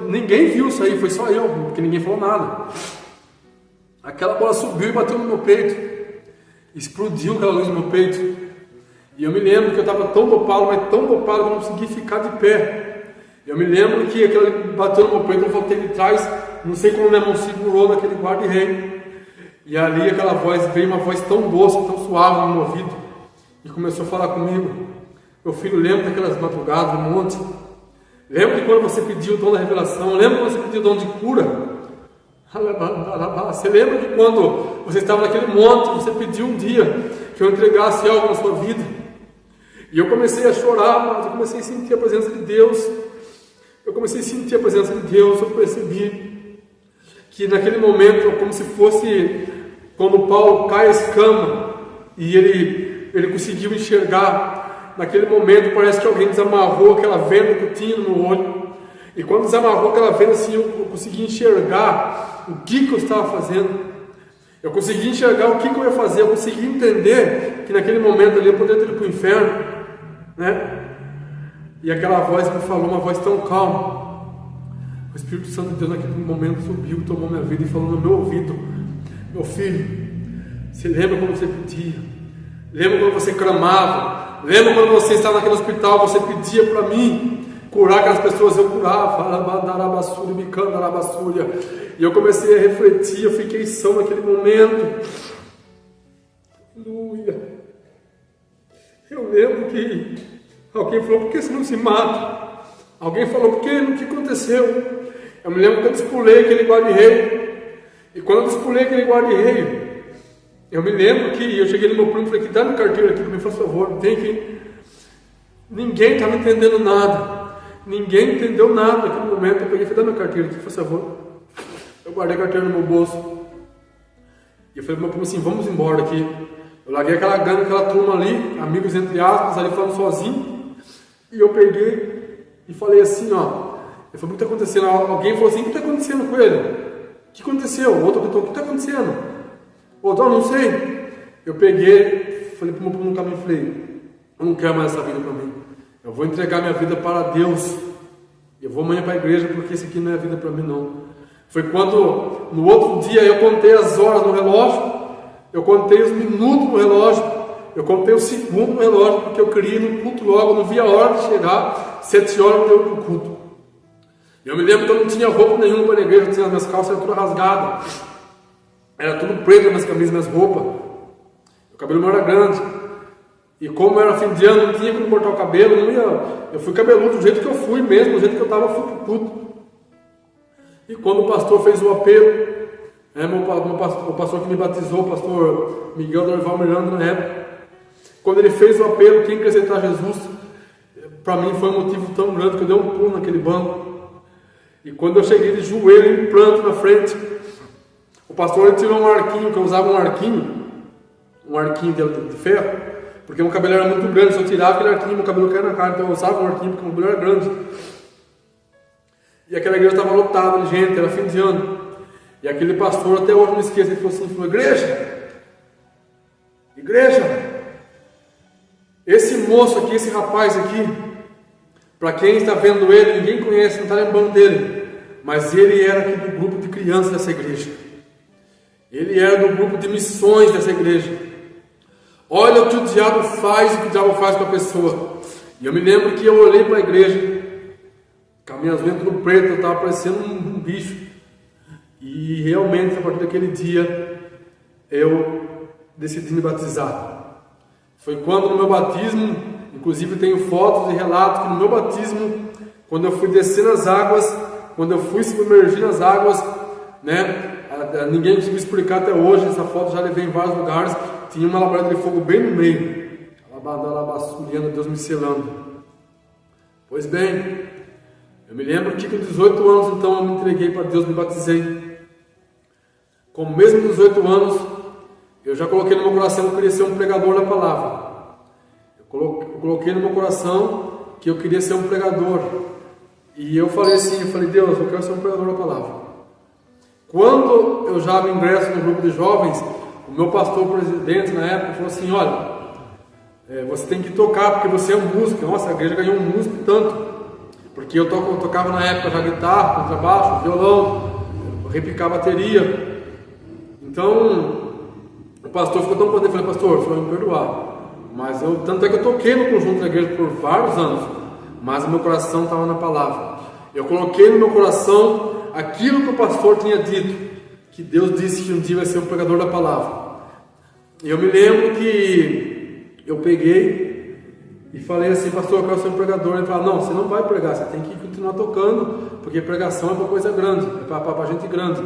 ninguém viu isso aí, foi só eu, porque ninguém falou nada. Aquela bola subiu e bateu no meu peito, explodiu aquela luz no meu peito, e eu me lembro que eu estava tão dopado, mas tão dopado que eu não consegui ficar de pé. Eu me lembro que aquilo bateu no meu peito, eu voltei de trás, não sei como minha mão segurou naquele guarda-rei. E ali aquela voz, veio uma voz tão doce, tão suave no meu ouvido, e começou a falar comigo: meu filho, lembra daquelas madrugadas no monte? Lembra de quando você pediu o dom da revelação? Lembra quando você pediu o dom de cura? Você lembra de quando você estava naquele monte, você pediu um dia que eu entregasse algo na sua vida? E eu comecei a chorar, mas eu comecei a sentir a presença de Deus. Eu percebi que naquele momento, como se fosse quando Paulo cai a escama e ele conseguiu enxergar. Naquele momento parece que alguém desamarrou aquela venda que eu tinha no meu olho. E quando desamarrou aquela venda, assim, eu consegui enxergar o que eu estava fazendo. Eu consegui enxergar o que eu ia fazer. Eu consegui entender que naquele momento ali eu poderia ter ido para o inferno, né? E aquela voz me falou, uma voz tão calma. O Espírito Santo de Deus naquele momento subiu, tomou minha vida e falou no meu ouvido: meu filho, você lembra quando você pedia? Lembra quando você clamava? Lembra quando você estava naquele hospital, você pedia para mim curar aquelas pessoas? Eu curava. E eu comecei a refletir, eu fiquei são naquele momento. Aleluia. Eu lembro que alguém falou: por que você não se mata? Alguém falou: por que? O que aconteceu? Eu me lembro que eu despulei aquele guarda-rei. E quando eu despulei aquele guarda-rei, eu me lembro que eu cheguei no meu primo e falei: que dá minha carteira aqui, por favor, vem aqui. Ninguém estava entendendo nada. Ninguém entendeu nada naquele momento. Eu peguei e falei: dá minha carteira aqui, por favor. Eu guardei a carteira no meu bolso. E eu falei pro meu primo assim: vamos embora daqui. Eu larguei aquela gangue, aquela turma ali, amigos entre aspas, ali falando sozinho. E eu peguei e falei assim, ó. Eu falei: o que está acontecendo? Alguém falou assim: o que está acontecendo com ele? O que aconteceu? O outro gritou: o que está acontecendo? O outro: não sei. Eu peguei, falei pro meu primo no caminho, falei: eu não quero mais essa vida para mim. Eu vou entregar minha vida para Deus. Eu vou amanhã para a igreja, porque isso aqui não é vida para mim, não. Foi quando, no outro dia, eu contei as horas no relógio. Eu contei os minutos no relógio, eu contei os segundos no relógio, porque eu queria ir no culto logo, eu não via a hora de chegar, 7 horas eu no culto. Eu me lembro que eu não tinha roupa nenhuma para a igreja, as minhas calças eram tudo rasgadas, era tudo preto, minhas camisas, minhas roupas, o cabelo não era grande, e como era fim de ano, não tinha como cortar o cabelo, eu fui cabeludo do jeito que eu fui mesmo, do jeito que eu estava, eu fui para o culto. E quando o pastor fez o apelo, o pastor que me batizou, o pastor Miguel Dorival Miranda na época, quando ele fez o apelo, quem quer aceitar Jesus, para mim foi um motivo tão grande que eu dei um pulo naquele banco. E quando eu cheguei de joelho em pranto na frente, o pastor ele tirou um arquinho, que eu usava um arquinho de ferro, porque meu cabelo era muito grande, se eu tirava aquele arquinho, meu cabelo caía na cara, então eu usava um arquinho porque meu cabelo era grande. E aquela igreja estava lotada de gente, era fim de ano. E aquele pastor, até hoje não esqueço, ele falou assim: falou: igreja, esse moço aqui, esse rapaz aqui, para quem está vendo ele, ninguém conhece, não está lembrando dele, mas ele era aqui do grupo de crianças dessa igreja. Ele era do grupo de missões dessa igreja. Olha o que o diabo faz, o que o diabo faz com a pessoa. E eu me lembro que eu olhei para a igreja, com as minhas unhas tudo preto, eu estava parecendo um bicho. E realmente, a partir daquele dia, eu decidi me batizar. Foi quando no meu batismo, inclusive tenho fotos e relatos que no meu batismo, quando eu fui descer nas águas, quando eu fui submergir nas águas, né? Ninguém conseguiu explicar até hoje. Essa foto já levei em vários lugares. Tinha uma labareda de fogo bem no meio, alabaçuriana, Deus me selando. Pois bem, eu me lembro que com 18 anos, então, eu me entreguei para Deus, me batizei. Com mesmo 18 anos, eu já coloquei no meu coração que eu queria ser um pregador da palavra. Eu coloquei no meu coração que eu queria ser um pregador. E eu falei assim, Deus, eu quero ser um pregador da palavra. Quando eu já me ingresso no grupo de jovens, o meu pastor presidente na época falou assim, olha, você tem que tocar porque você é um músico. Nossa, a igreja ganhou um músico tanto, porque eu tocava na época já guitarra, contrabaixo, violão, eu repicar bateria. Então o pastor ficou tão contente, eu falei, pastor, você vai me perdoar, mas tanto é que eu toquei no conjunto da igreja por vários anos, mas o meu coração estava na palavra. Eu coloquei no meu coração aquilo que o pastor tinha dito, que Deus disse que um dia vai ser um pregador da palavra. E eu me lembro que eu peguei e falei assim, pastor, eu quero ser um pregador. Ele falou, não, você não vai pregar, você tem que continuar tocando, porque pregação é para coisa grande, é para gente grande.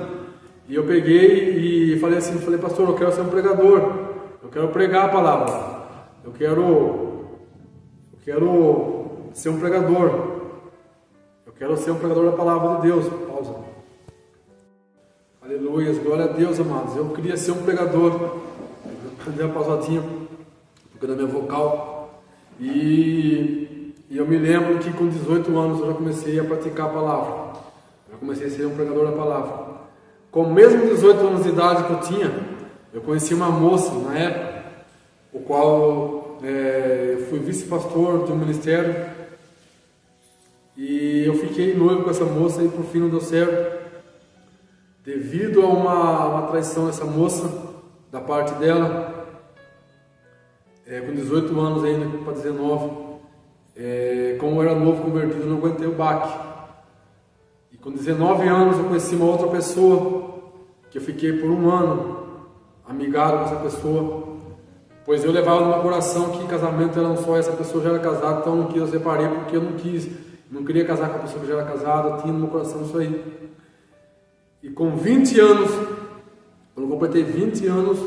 E eu peguei e falei assim, pastor, eu quero ser um pregador, eu quero pregar a palavra, eu quero ser um pregador, eu quero ser um pregador da palavra de Deus. Pausa. Aleluia, glória a Deus, amados. Eu queria ser um pregador. Dei uma pausadinha porque da minha vocal. E eu me lembro que com 18 anos eu já comecei a praticar a palavra. Eu comecei a ser um pregador da palavra. Com mesmo 18 anos de idade que eu tinha, eu conheci uma moça na época, o qual eu fui vice-pastor de um ministério. E eu fiquei noivo com essa moça e por fim não deu certo. Devido a uma traição dessa moça, da parte dela, com 18 anos ainda, para 19, como eu era novo convertido, eu não aguentei o baque. E com 19 anos eu conheci uma outra pessoa, que eu fiquei por um ano amigado com essa pessoa, pois eu levava no meu coração que casamento era um só, essa pessoa já era casada, então eu não quis, eu separei porque eu não queria casar com a pessoa que já era casada, eu tinha no meu coração isso aí. E com 20 anos, quando eu completei 20 anos,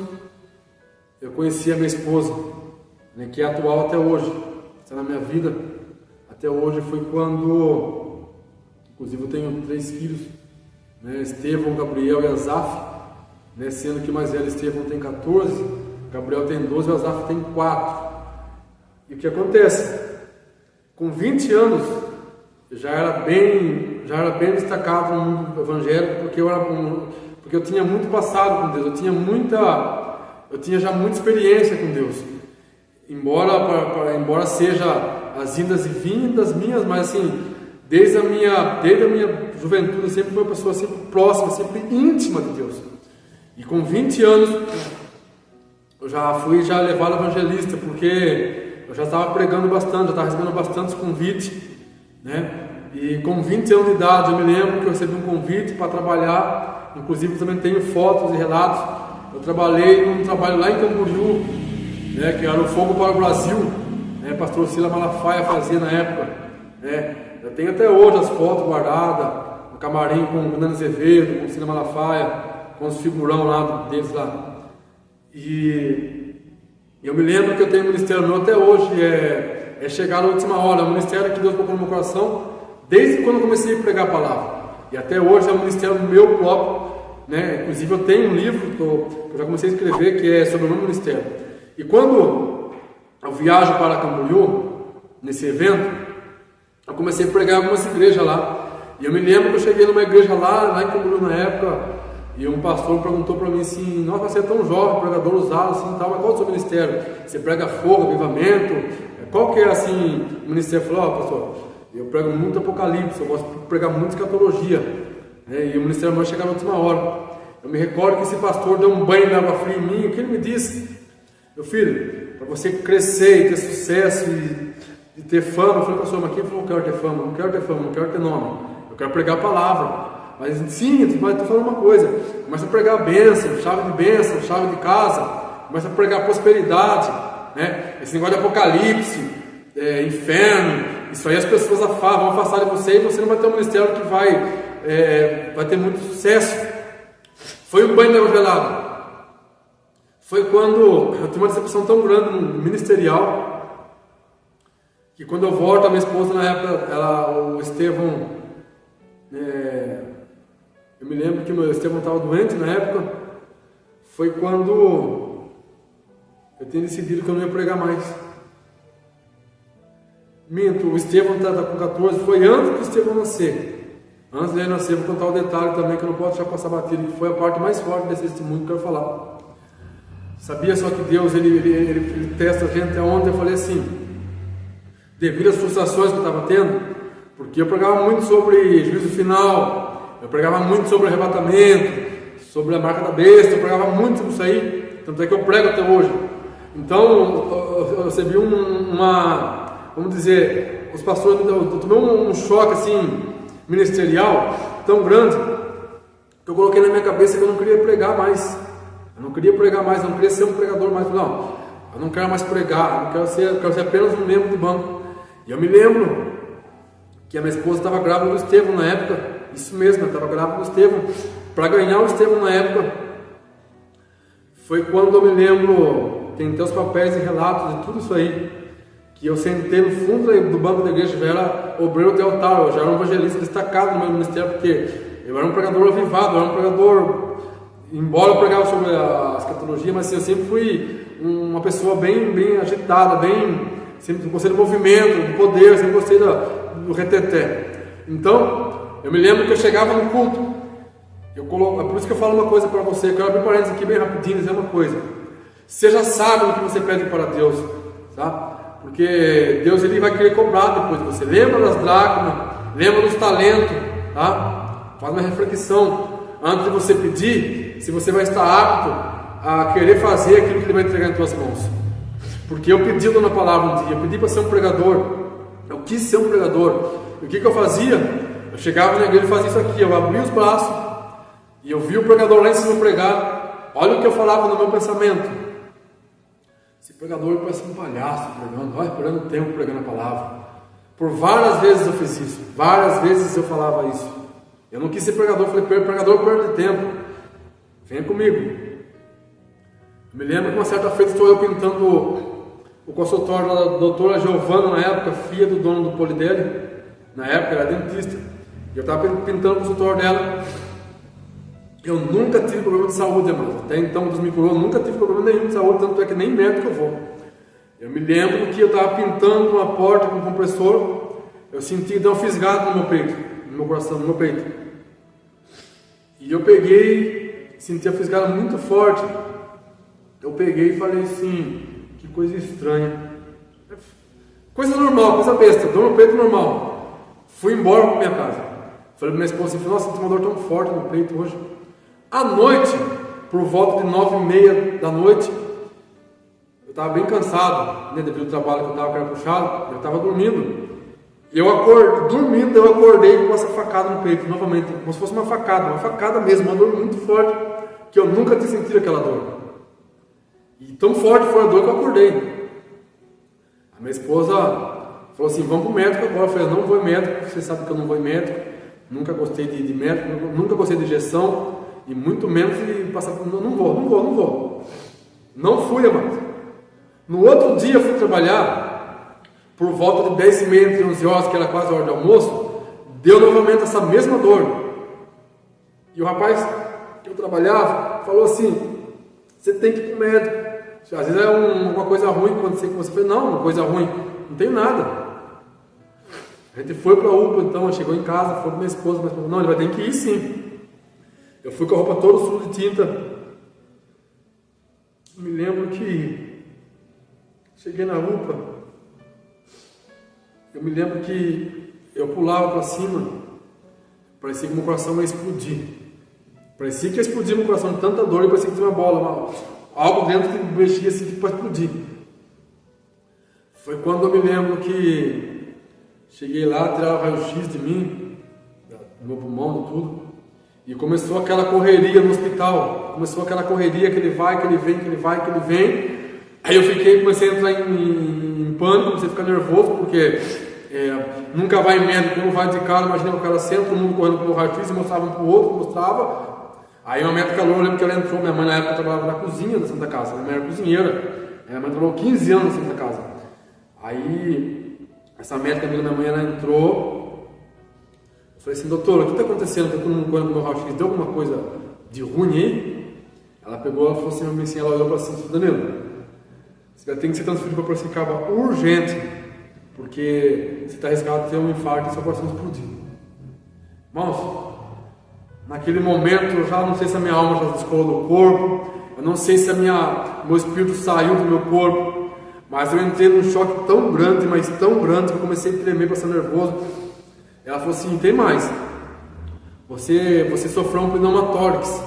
eu conheci a minha esposa, né, que é atual até hoje, está na minha vida até hoje. Foi quando, inclusive eu tenho 3 filhos, né, Estevão, Gabriel e Azaf, né, sendo que o mais velho Estevão tem 14, Gabriel tem 12 e Azaf tem 4. E o que acontece? Com 20 anos, eu já era bem destacado no mundo evangélico, porque eu tinha muito passado com Deus, eu tinha já muita experiência com Deus, embora seja as indas e vindas minhas, mas assim, desde a minha juventude eu sempre fui uma pessoa sempre próxima, sempre íntima de Deus. E com 20 anos eu já fui levado evangelista, porque eu já estava pregando bastante, já estava recebendo bastantes convites, né? E com 20 anos de idade eu me lembro que eu recebi um convite para trabalhar, inclusive também tenho fotos e relatos. Eu trabalhei num trabalho lá em Camboriú, né, que era o Fogo para o Brasil, né, pastor Sila Malafaia fazia na época, né. Eu tenho até hoje as fotos guardadas, no camarim com o Nando Azevedo, com o Sila Malafaia, com os figurão lá deles lá. E eu me lembro que eu tenho um ministério meu até hoje, é chegar na última hora, é um ministério que Deus colocou no meu coração, desde quando eu comecei a pregar a palavra, e até hoje é um ministério meu próprio, né? Inclusive eu tenho um livro que eu já comecei a escrever, que é sobre o meu ministério. E quando eu viajo para Camboriú, nesse evento, eu comecei a pregar em algumas igrejas lá, e eu me lembro que eu cheguei numa igreja lá em Camboriú na época, e um pastor perguntou para mim assim, nossa, você é tão jovem, pregador usado assim, tal, mas qual é o seu ministério? Você prega fogo, avivamento? Qual que é assim o ministério? Eu falei, pastor, eu prego muito Apocalipse, eu gosto de pregar muito escatologia, né? E o ministério vai chegar na última hora. Eu me recordo que esse pastor deu um banho de água fria em mim. O que ele me disse? Meu filho, para você crescer e ter sucesso e ter fama, eu falei, pastor, mas quem falou que eu quero ter fama? Não quero ter fama, não quero ter nome. Eu quero pregar a palavra. Mas sim, tu vai falando uma coisa. Começa a pregar bênção, chave de casa. Começa a pregar prosperidade, né? Esse negócio de apocalipse, inferno, isso aí as pessoas vão afastar de você e você não vai ter um ministério que vai ter muito sucesso. Foi um banho de água gelada. Foi quando eu tive uma decepção tão grande no ministerial, que quando eu volto, a minha esposa na época, o Estevão, eu me lembro que o Estevão estava doente na época, foi quando eu tinha decidido que eu não ia pregar mais. Minto, o Estevão está com 14, foi antes do Estevão nascer. Antes dele nascer, vou contar o detalhe também, que eu não posso deixar passar batido, que foi a parte mais forte desse testemunho que eu quero falar. Sabia só que Deus, ele testa a gente aonde eu falei assim, devido às frustrações que eu estava tendo, porque eu pregava muito sobre juízo final, eu pregava muito sobre arrebatamento, sobre a marca da besta, eu pregava muito sobre isso aí, tanto é que eu prego até hoje. Então, eu recebi vamos dizer, os pastores, eu tomei um choque assim, ministerial, tão grande, que eu coloquei na minha cabeça que eu não queria pregar mais. Eu não queria ser um pregador mais. Não, eu não quero mais pregar, eu quero ser apenas um membro de banco. E eu me lembro que a minha esposa estava grávida do Estevão na época, isso mesmo, ela estava grávida do Estevão. Para ganhar o Estevão na época, foi quando eu me lembro, tentei os papéis e relatos de tudo isso aí, que eu sentei no fundo do banco da igreja, já era obreiro de altar, eu já era um evangelista destacado no meu ministério, porque eu era um pregador avivado, eu era um pregador, embora eu pregava sobre a escatologia, mas assim, eu sempre fui uma pessoa bem agitada, sempre gostei do movimento, do poder, sempre gostei do reteté. Então, eu me lembro que eu chegava no culto, por isso que eu falo uma coisa para você, eu quero abrir parênteses aqui bem rapidinho, dizer uma coisa. Seja sábio no que você pede para Deus, tá? Porque Deus ele vai querer cobrar depois de você. Lembra das dracmas, lembra dos talentos, tá? Faz uma reflexão antes de você pedir, se você vai estar apto a querer fazer aquilo que Ele vai entregar em tuas mãos. Porque eu pedi na palavra um dia, eu pedi para ser um pregador, eu quis ser um pregador. E o que eu fazia? Eu chegava na igreja e fazia isso aqui, eu abria os braços e eu via o pregador lá em cima pregar. Olha o que eu falava no meu pensamento. Esse pregador parece um palhaço pregando tempo, pregando a palavra. Por várias vezes eu fiz isso, várias vezes eu falava isso. Eu não quis ser pregador, falei, pregador perde tempo, venha comigo. Eu me lembro que uma certa feita estou eu pintando o consultório da doutora Giovana, na época, filha do dono do Polidelli, na época era dentista. Eu estava pintando o consultório dela. Eu nunca tive problema de saúde, irmãos. Até então, Deus me curou, nunca tive problema nenhum de saúde, tanto é que nem médico eu vou. Eu me lembro que eu estava pintando uma porta com um compressor, eu senti dar um fisgado no meu peito, no meu coração, no meu peito. E eu peguei, senti a fisgada muito forte. Eu peguei e falei assim, que coisa estranha. Coisa normal, coisa besta, dor no peito normal. Fui embora para minha casa. Falei para minha esposa assim, nossa, senti uma dor tão forte no peito hoje. À noite, por volta de 9h30 da noite, eu estava bem cansado, né, devido ao trabalho que eu estava, que era puxado, eu estava dormindo. E eu acordei com essa facada no peito, novamente, como se fosse uma facada mesmo, uma dor muito forte, que eu nunca tinha sentido aquela dor. E tão forte foi a dor que eu acordei. A minha esposa falou assim, vamos para o médico agora. Eu falei, não vou em médico, você sabe que eu não vou em médico, nunca gostei de médico, nunca gostei de injeção, e muito menos de passar por... Não vou. Não fui, amado. No outro dia eu fui trabalhar, por volta de 10h30, entre 11 horas, que era quase a hora de almoço, deu novamente essa mesma dor. E o rapaz que eu trabalhava falou assim, você tem que ir para o médico. Às vezes é uma coisa ruim quando você fala, não, uma coisa ruim, não tem nada. A gente foi para a UPA, então, chegou em casa, foi com minha esposa, mas falou, não, ele vai ter que ir sim. Eu fui com a roupa toda suja de tinta. Me lembro que cheguei na UPA, eu me lembro que eu pulava para cima, parecia que meu coração ia explodir. Parecia que ia explodir meu coração de tanta dor, e parecia que tinha uma bola, algo dentro que mexia assim para explodir. Foi quando eu me lembro que cheguei lá, tiraram o raio-x de mim, do meu pulmão, de tudo, e começou aquela correria no hospital. Começou aquela correria, que ele vai, que ele vem, que ele vai, que ele vem. Aí eu comecei a entrar em pânico, comecei a ficar nervoso, porque nunca vai médico, não vai de cara, imagina o cara senta, todo mundo correndo pelo raio-x, mostrava um pro outro, mostrava. Aí uma médica loura, eu lembro que ela entrou, minha mãe na época trabalhava na cozinha da Santa Casa, minha mãe era cozinheira, minha mãe trabalhou 15 anos na Santa Casa. Aí, essa médica amiga da minha mãe, ela entrou, eu falei assim, doutora, o que está acontecendo? Está todo mundo correndo no meu raio-x, deu alguma coisa de ruim aí? Ela pegou, ela falou assim, ela olhou para assim, Danilo, você vai ter que ser transferido para Piracicaba urgente, porque você está arriscado de ter um infarto e seu coração explodir. Irmãos, naquele momento eu já não sei se a minha alma já descolou do corpo, eu não sei se meu espírito saiu do meu corpo, mas eu entrei num choque tão grande, mas tão grande, que eu comecei a tremer, passar nervoso. Ela falou assim, tem mais, você sofreu um pneumotórax,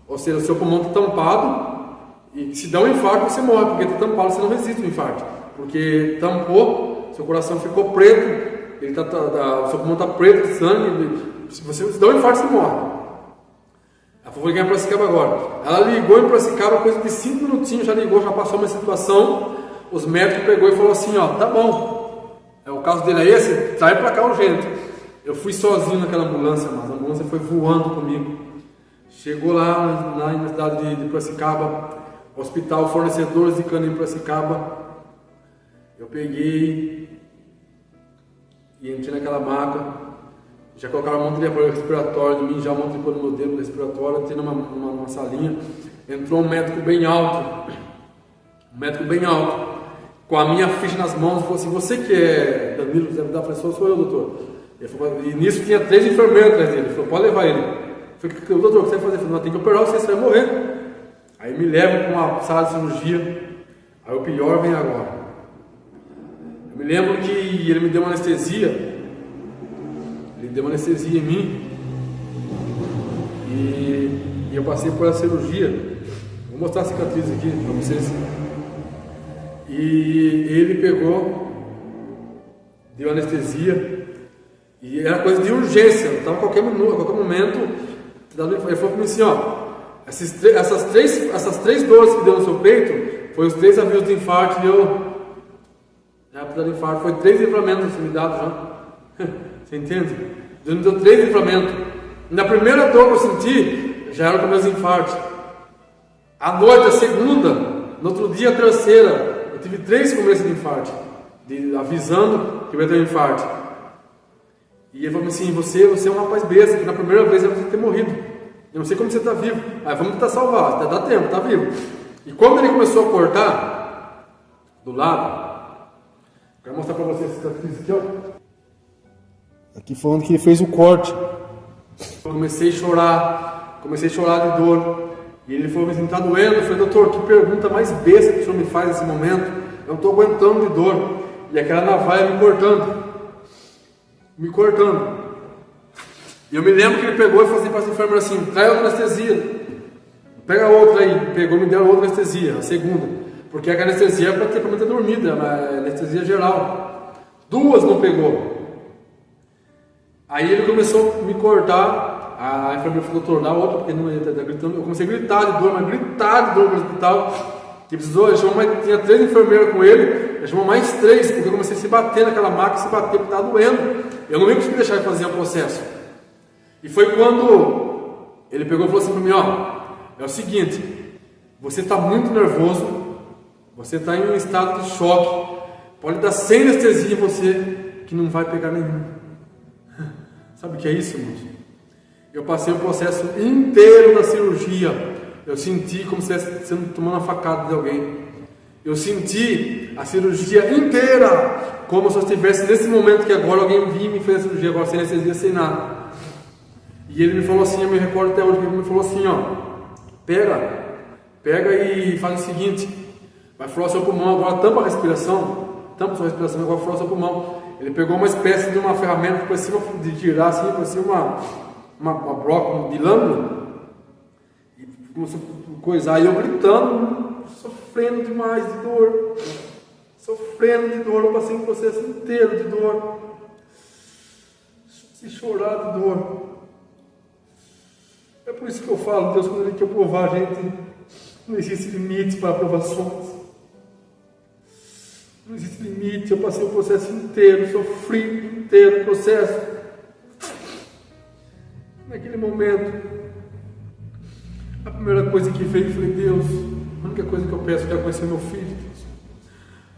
ou seja, o seu pulmão está tampado, e se der um infarto você morre, porque está tampado, você não resiste ao infarto, porque tampou, seu coração ficou preto, o seu pulmão está preto de sangue, se você der um infarto você morre. Ela falou, vou ligar em Piracicaba agora. Ela ligou em Piracicaba, coisa de 5 minutinhos, já ligou, já passou uma situação, os médicos pegou e falou assim, ó, tá bom, o caso dele é esse, traz pra cá urgente. Eu fui sozinho naquela ambulância, mas a ambulância foi voando comigo. Chegou lá na cidade de Piracicaba, hospital Fornecedores de Cana em Piracicaba. Eu peguei e entrei naquela maca, já colocaram um monte de aparelho respiratório em mim, já um monte de aparelho no modelo respiratório, entrei numa salinha, entrou um médico bem alto, com a minha ficha nas mãos, falou assim, você que é Danilo, eu falei, sou eu, doutor. Ele falou, e nisso tinha 3 enfermeiros atrás dele, ele falou, pode levar ele. Eu falei, doutor, o que você vai fazer? Ele falou, não, tem que operar você vai morrer. Aí me levam para uma sala de cirurgia, aí o pior vem agora. Eu me lembro que ele me deu uma anestesia, em mim, e eu passei por essa cirurgia. Vou mostrar a cicatriz aqui para vocês. E ele pegou, deu anestesia, e era coisa de urgência, estava a qualquer momento. Ele falou para mim assim, ó, essas três dores que deu no seu peito, foi os 3 avisos de infarto, e eu já precisava de infarto, foi 3 livramentos que você me dado já. Você entende? Deus me deu 3 livramentos. Na primeira dor que eu senti, já era o começo do infarto. À noite, a segunda, no outro dia, a terceira, eu tive 3 começos de infarto, avisando que eu ia ter um infarto. E ele falou assim, você é um rapaz besta, que na primeira vez eu ter morrido. Eu não sei como você está vivo, mas vamos tentar salvar, dá tempo, está vivo. E quando ele começou a cortar, do lado, quero mostrar para vocês essa cicatriz aqui, ó. Aqui foi onde que ele fez o corte. Eu comecei a chorar de dor. E ele falou assim, está doendo? Eu falei, doutor, que pergunta mais besta que o senhor me faz nesse momento? Eu não estou aguentando de dor. E aquela navalha me cortando. E eu me lembro que ele pegou e falou assim para as enfermeiras assim, traz outra anestesia. Pega outra aí. Pegou e me deu outra anestesia, a segunda. Porque a anestesia é para ter dormido, é anestesia geral. 2 não pegou. Aí ele começou a me cortar, a enfermeira falou, doutor, dá outra, porque não está gritando. Eu comecei a gritar de dor no hospital. Ele precisou, tinha 3 enfermeiras com ele, ele chamou mais 3, porque eu comecei a se bater naquela máquina, porque estava doendo. Eu não ia conseguir deixar ele fazer o processo. E foi quando ele pegou e falou assim para mim, ó, é o seguinte, você está muito nervoso, você está em um estado de choque, pode dar sem anestesia em você, que não vai pegar nenhum. Sabe o que é isso, irmãos? Eu passei o processo inteiro da cirurgia. Eu senti como se estivesse sendo tomando uma facada de alguém. Eu senti a cirurgia inteira, como se eu estivesse nesse momento que agora alguém vinha e me fez a cirurgia, agora sem anestesia, sem nada. E ele me falou assim, eu me recordo até hoje, ele me falou assim, ó, pega e faz o seguinte, vai furar o seu pulmão, agora tampa a respiração, agora fura o seu pulmão. ele pegou uma espécie de uma ferramenta que parecia de girar assim, parecia uma broca de lâmina, e começou a coisar, e eu gritando, sofrendo demais de dor, eu passei um processo inteiro de dor, se chorar de dor. É por isso que eu falo, Deus, quando Ele quer provar a gente, não existe limite para aprovações. Não existe limite, eu passei o processo inteiro, sofri inteiro o processo. Naquele momento, a primeira coisa que veio, eu falei, Deus, a única coisa que eu peço é conhecer meu filho, Deus.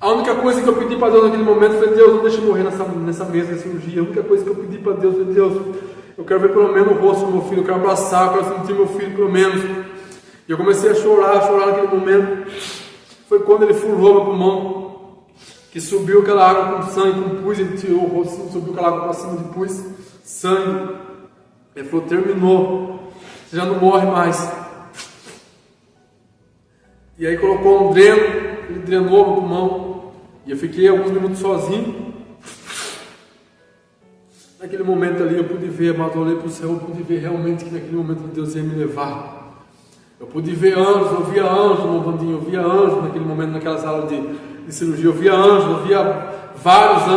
A única coisa que eu pedi para Deus naquele momento, foi, Deus, não deixe eu morrer nessa mesa de cirurgia. A única coisa que eu pedi para Deus, foi, Deus, eu quero ver pelo menos o rosto do meu filho, eu quero abraçar, eu quero sentir meu filho pelo menos. E eu comecei a chorar naquele momento. Foi quando ele furou meu pulmão, que subiu aquela água com sangue, com pus, ele tirou o rosto, subiu aquela água para cima de pus, sangue. Ele falou, terminou, você já não morre mais. E aí colocou um dreno, ele drenou meu pulmão, e eu fiquei alguns minutos sozinho. Naquele momento ali eu pude ver, mas eu olhei para o céu, eu pude ver realmente que naquele momento Deus ia me levar. Eu pude ver anjos, eu via anjos no bandinho, eu via anjos naquele momento, naquela sala de cirurgia, eu via anjos, eu via vários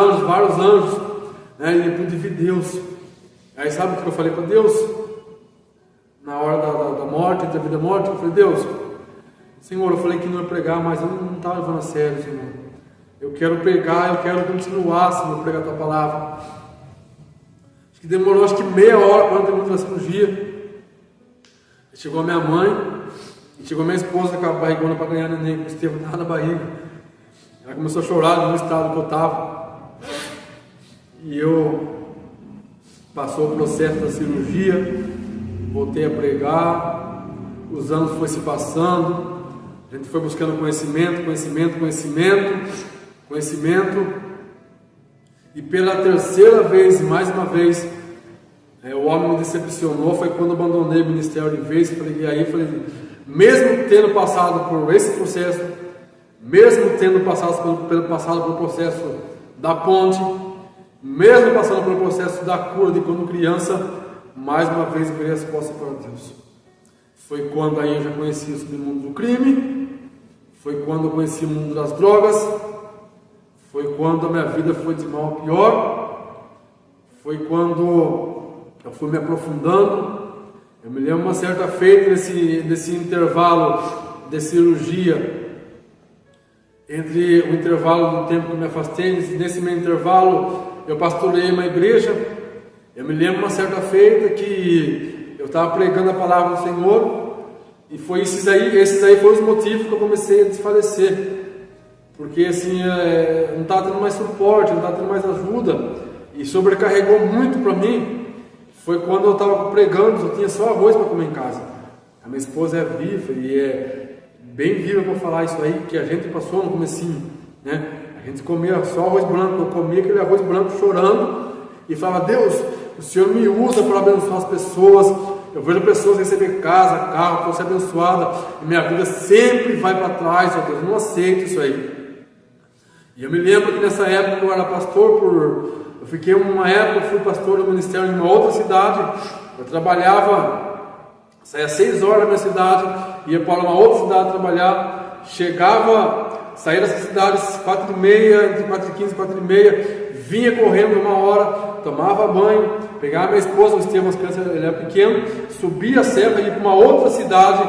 anjos, né? E eu pude ver Deus. Aí sabe o que eu falei para Deus? Na hora da morte, da vida e da morte, eu falei, Deus, Senhor, eu falei que não ia pregar, mas eu não estava levando a sério, Senhor. Eu quero pregar, eu quero continuar, Senhor, pregar a Tua palavra. Acho que demorou meia hora, 40 minutos da cirurgia. Chegou a minha mãe, e chegou a minha esposa com a barrigona para ganhar neném, com o Estevão estava na barriga. Ela começou a chorar no estado que eu estava. E eu passou o processo da cirurgia, voltei a pregar, os anos foram se passando, a gente foi buscando conhecimento, e pela terceira vez, mais uma vez, o homem me decepcionou, foi quando eu abandonei o ministério de vez, e aí falei, mesmo tendo passado por esse processo, mesmo tendo passado pelo processo da ponte, mesmo passando pelo processo da cura de quando criança, mais uma vez eu virei as costas para Deus. Foi quando aí eu já conheci o submundo do crime, foi quando eu conheci o mundo das drogas, foi quando a minha vida foi de mal a pior, foi quando eu fui me aprofundando. Eu me lembro uma certa feita desse intervalo de cirurgia, entre o intervalo do tempo que eu me afastei, nesse meio intervalo eu pastoreei uma igreja. Eu me lembro uma certa feita que eu estava pregando a palavra do Senhor, e foi esses aí foram os motivos que eu comecei a desfalecer, porque assim, não estava tendo mais suporte, não estava tendo mais ajuda, e sobrecarregou muito para mim. Foi quando eu estava pregando, eu tinha só arroz para comer em casa. A minha esposa é viva e é bem viva para falar isso aí, que a gente passou no comecinho, né? A gente comia só arroz branco, eu comia aquele arroz branco chorando e falava, Deus, o Senhor me usa para abençoar as pessoas, eu vejo pessoas receber casa, carro, ser abençoada, e minha vida sempre vai para trás, ó Deus, eu não aceito isso aí. E eu me lembro que nessa época eu era pastor eu fiquei uma época, fui pastor do ministério em uma outra cidade. Eu trabalhava, saía 6 horas da minha cidade, ia para uma outra cidade trabalhar, saía dessa cidade às 4h30, entre 4h15 e 4h30, vinha correndo 1 hora, tomava banho, pegava minha esposa, o Estevão, as crianças, ele era pequeno, subia a serra e ia para uma outra cidade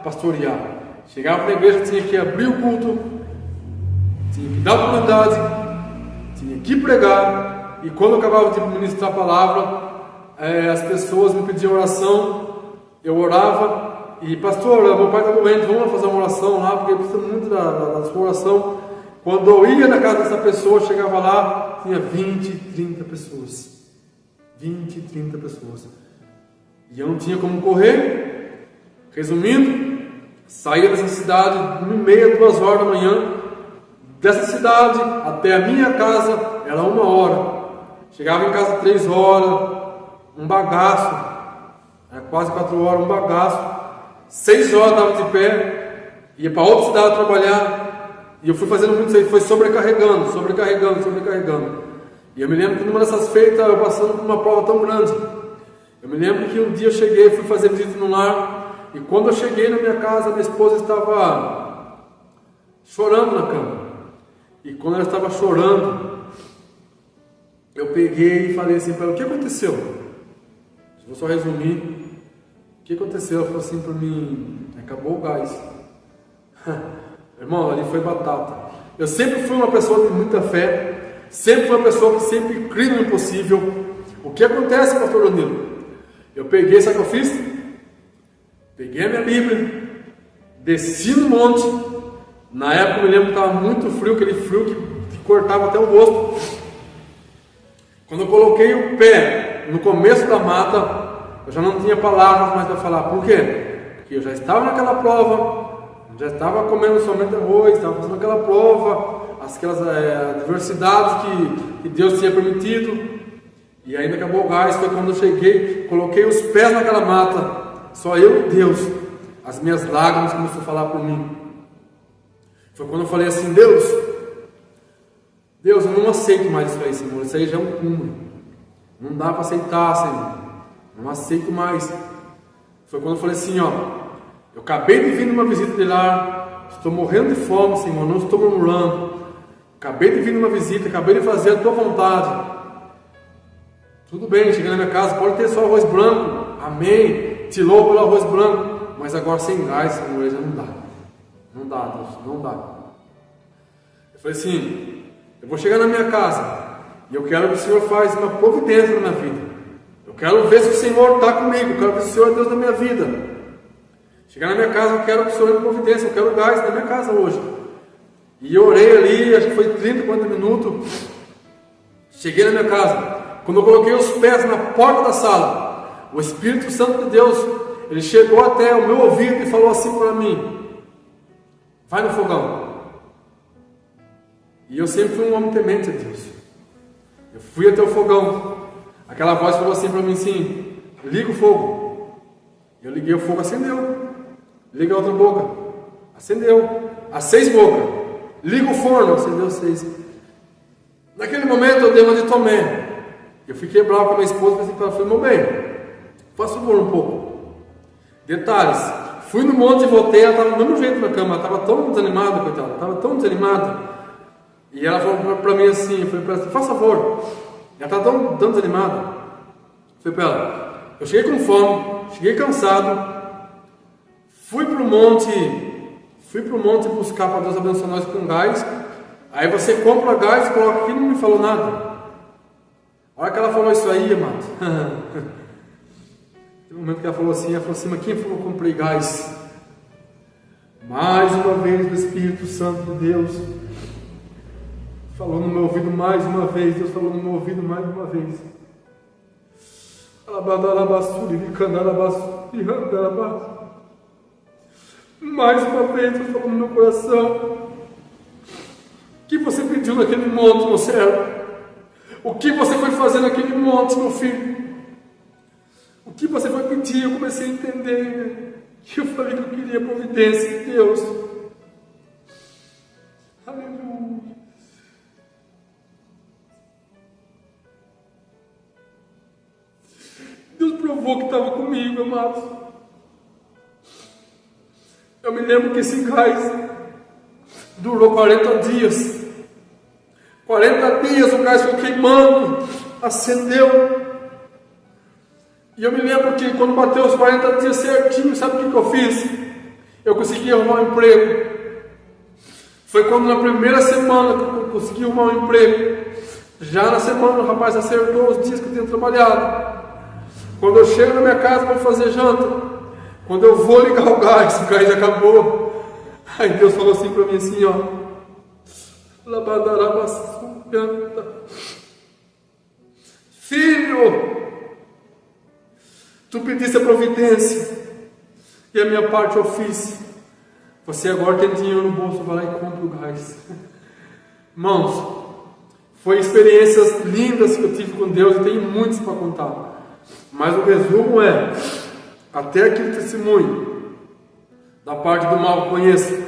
pastorear. Chegava na igreja, tinha que abrir o culto, tinha que dar oportunidade, tinha que pregar. E quando eu acabava de ministrar a palavra, as pessoas me pediam oração, eu orava, e pastor, meu pai está doente, vamos lá fazer uma oração lá, porque eu preciso muito da sua oração. Quando eu ia na casa dessa pessoa, chegava lá, tinha 20, 30 pessoas. 20, 30 pessoas. E eu não tinha como correr. Resumindo, saía dessa cidade 1h30, 2 horas da manhã. Dessa cidade até a minha casa era 1 hora. Chegava em casa 3 horas, um bagaço, quase 4 horas, um bagaço. 6 horas estava de pé, ia para outra cidade trabalhar, e eu fui fazendo muito isso aí, foi sobrecarregando. E eu me lembro que numa dessas feitas, eu passando por uma prova tão grande, eu me lembro que um dia eu cheguei, fui fazer visita no lar, e quando eu cheguei na minha casa, minha esposa estava chorando na cama. E quando ela estava chorando, eu peguei e falei assim para ela: o que aconteceu? Vou só resumir. O que aconteceu? Ela falou assim para mim: acabou o gás. Irmão, ali foi batata. Eu sempre fui uma pessoa de muita fé, sempre fui uma pessoa que sempre cria no impossível. O que acontece, pastor Danilo? Eu peguei, sabe o que eu fiz? Peguei a minha Bíblia, desci no monte. Na época eu me lembro que estava muito frio, aquele frio que cortava até o rosto. Quando eu coloquei o pé no começo da mata, eu já não tinha palavras mais para falar. Por quê? Porque eu já estava naquela prova, já estava comendo somente arroz, estava fazendo aquela prova, aquelas adversidades que Deus tinha permitido. E ainda acabou o gás. Foi quando eu cheguei, coloquei os pés naquela mata, só eu e Deus. As minhas lágrimas começaram a falar por mim. Foi quando eu falei assim: Deus, eu não aceito mais isso aí, Senhor. Isso aí já é um cúmulo. Não dá para aceitar, Senhor. Não aceito mais. Foi quando eu falei assim: ó, eu acabei de vir numa visita de lar, estou morrendo de fome, Senhor, não estou murmurando. Acabei de vir numa visita, acabei de fazer a tua vontade. Tudo bem, cheguei na minha casa, pode ter só arroz branco. Amém. Te louvo pelo arroz branco. Mas agora sem gás, Senhor, já não dá. Não dá, Deus, não dá. Eu falei assim: eu vou chegar na minha casa e eu quero que o Senhor faça uma providência na minha vida. Eu quero ver se o Senhor está comigo. Eu quero ver se o Senhor é Deus da minha vida. Chegar na minha casa, eu quero que o Senhor dê providência. Eu quero gás na minha casa hoje. E eu orei ali, acho que foi 30, 40 minutos. Cheguei na minha casa. Quando eu coloquei os pés na porta da sala, o Espírito Santo de Deus, ele chegou até o meu ouvido e falou assim para mim: vai no fogão. E eu sempre fui um homem temente a Deus. Eu fui até o fogão. Aquela voz falou assim para mim assim: liga o fogo. Eu liguei o fogo, acendeu. Liga a outra boca, acendeu. As 6 bocas. Liga o forno, acendeu 6. Naquele momento eu dei uma de Tomé. Eu fiquei bravo com a minha esposa, assim, ela falou: meu bem, faça favor um pouco. Detalhes: fui no monte e voltei, ela estava do mesmo jeito na cama, ela estava tão desanimada, coitada, estava tão desanimada. E ela falou para mim assim, eu falei para ela: faça favor. Ela estava tão desanimada. Eu falei para ela: eu cheguei com fome, cheguei cansado, fui para o monte buscar para Deus abençoar nós com gás. Aí você compra gás e coloca aqui e não me falou nada. A hora que ela falou isso aí, amado, no momento que ela falou assim, mas quem falou que eu comprei gás? Mais uma vez o Espírito Santo de Deus falou no meu ouvido mais uma vez. Deus falou no meu ouvido mais uma vez. Mais uma vez Deus falou no meu coração: o que você pediu naquele monte, meu servo? O que você foi fazer naquele monte, meu filho? O que você foi pedir? Eu comecei a entender que eu falei que eu queria a providência de Deus. Aleluia. Deus provou que estava comigo, amados. Eu me lembro que esse gás durou 40 dias. 40 dias o gás foi queimando, acendeu. E eu me lembro que quando bateu os 40 dias certinho, sabe o que eu fiz? Eu consegui arrumar um emprego. Foi quando na primeira semana que eu consegui arrumar um emprego. Já na semana o rapaz acertou os dias que eu tinha trabalhado. Quando eu chego na minha casa para fazer janta, quando eu vou ligar o gás acabou. Aí Deus falou assim para mim assim, ó: filho, tu pediste a providência e a minha parte eu fiz. Você agora tem dinheiro no bolso, vai lá e compra o gás. Irmãos, foi experiências lindas que eu tive com Deus e tenho muitos para contar. Mas o resumo é, até aquele testemunho da parte do mal que conheço,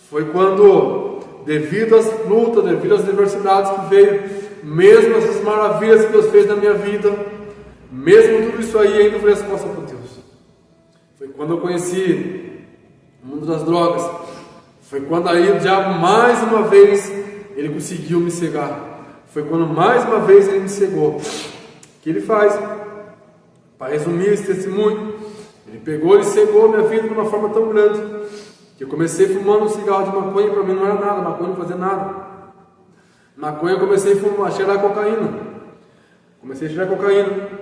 foi quando, devido às lutas, devido às adversidades que veio, mesmo essas maravilhas que Deus fez na minha vida, mesmo tudo isso aí, ainda eu falei as costas para Deus. Foi quando eu conheci o mundo das drogas. Foi quando aí o diabo mais uma vez ele conseguiu me cegar. Foi quando mais uma vez ele me cegou. O que ele faz? Para resumir esse testemunho, ele pegou e cegou minha vida de uma forma tão grande que eu comecei fumando um cigarro de maconha. Para mim não era nada, maconha não fazia nada. Maconha eu comecei a cheirar cocaína. Comecei a cheirar cocaína.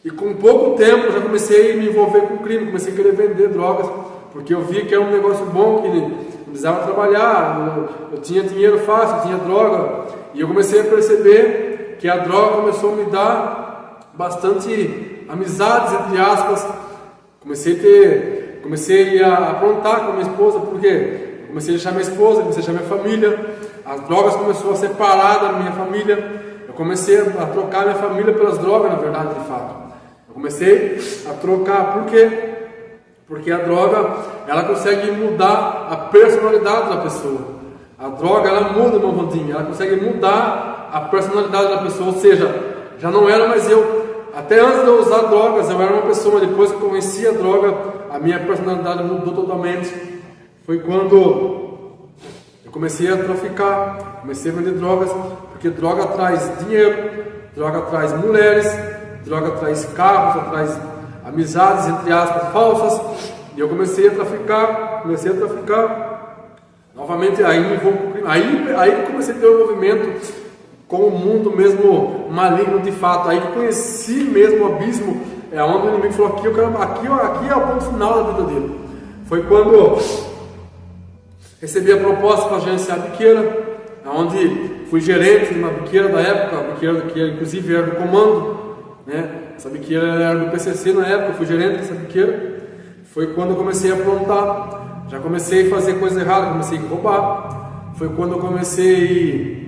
E com pouco tempo eu já comecei a me envolver com crime, comecei a querer vender drogas, porque eu vi que era um negócio bom, que não precisava trabalhar, eu tinha dinheiro fácil, eu tinha droga, e eu comecei a perceber que a droga começou a me dar bastante amizades, entre aspas. Comecei a aprontar com a minha esposa, porque comecei a deixar minha esposa, comecei a deixar minha família, as drogas começaram a separar da minha família, eu comecei a trocar minha família pelas drogas, na verdade, de fato. Eu comecei a trocar, por quê? Porque a droga, ela consegue mudar a personalidade da pessoa. A droga, ela muda, meu Vandinho, ela consegue mudar a personalidade da pessoa, ou seja, já não era mais eu. Até antes de eu usar drogas, eu era uma pessoa, mas depois que eu conheci a droga, a minha personalidade mudou totalmente. Foi quando eu comecei a traficar, comecei a vender drogas, porque droga traz dinheiro, droga traz mulheres, droga traz carros, traz amizades, entre aspas, falsas. E eu comecei a traficar, novamente, aí comecei a ter um movimento com o mundo mesmo maligno de fato. Aí que conheci mesmo o abismo, é onde o inimigo falou, aqui é o ponto final da vida dele. Foi quando recebi a proposta para agenciar a biqueira, onde fui gerente de uma biqueira da época, a biqueira que inclusive era do comando, né? Essa biqueira era do PCC na época, eu fui gerente dessa biqueira. Foi quando eu comecei a aprontar, já comecei a fazer coisa errada, comecei a roubar. Foi quando eu comecei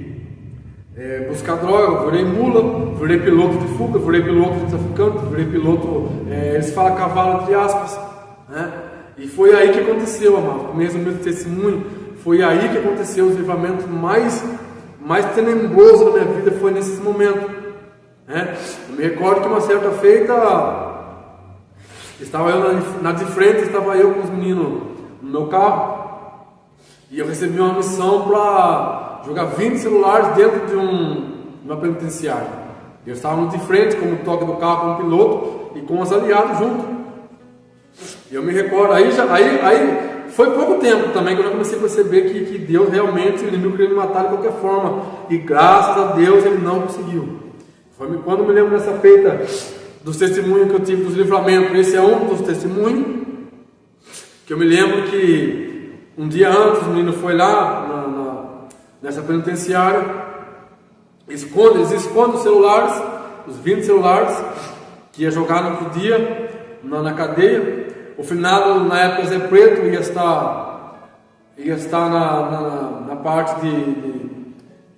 a buscar droga, virei mula, virei piloto de fuga, virei piloto de traficante, virei piloto, eles falam cavalo entre aspas, né? E foi aí que aconteceu, amado, mesmo meu testemunho, foi aí que aconteceu os livramentos mais tenebroso da minha vida, foi nesses momentos, né? Eu me recordo que uma certa feita, estava eu na de frente, estava eu com os meninos no meu carro, e eu recebi uma missão para jogar 20 celulares dentro de uma penitenciária. Eu estava no de frente, como toque do carro, como piloto, e com os aliados junto. E eu me recordo, aí foi pouco tempo também que eu já comecei a perceber que Deus realmente, o inimigo queria me matar de qualquer forma, e graças a Deus ele não conseguiu. Foi quando eu me lembro dessa feita, dos testemunhos que eu tive dos livramentos. Esse é um dos testemunhos, que eu me lembro que um dia antes o menino foi lá nessa penitenciária, eles escondem os celulares, os 20 celulares, que ia jogar no outro dia na cadeia. O finado na época Zé Preto ia estar na parte de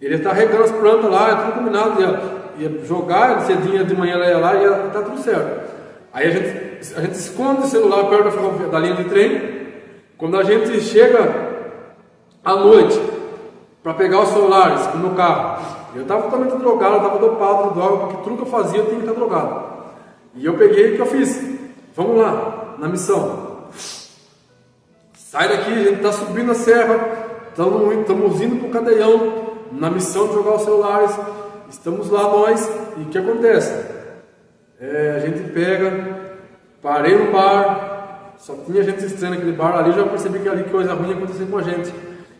ele ia estar regando as plantas lá, tudo combinado, ia jogar, cedinho de manhã ela ia lá e ia estar tudo certo. Aí a gente esconde o celular perto da linha de trem. Quando a gente chega à noite para pegar os celulares no meu carro, eu estava totalmente drogado, eu estava dopado de droga, porque tudo que eu fazia eu tinha que estar drogado. E eu peguei o que eu fiz, vamos lá, na missão. Sai daqui, a gente está subindo a serra, estamos indo para o Cadeião, na missão de jogar os celulares. Estamos lá nós, e o que acontece? A gente parei no bar, só tinha gente estranha naquele bar, ali eu já percebi que ali coisa ruim ia acontecer com a gente.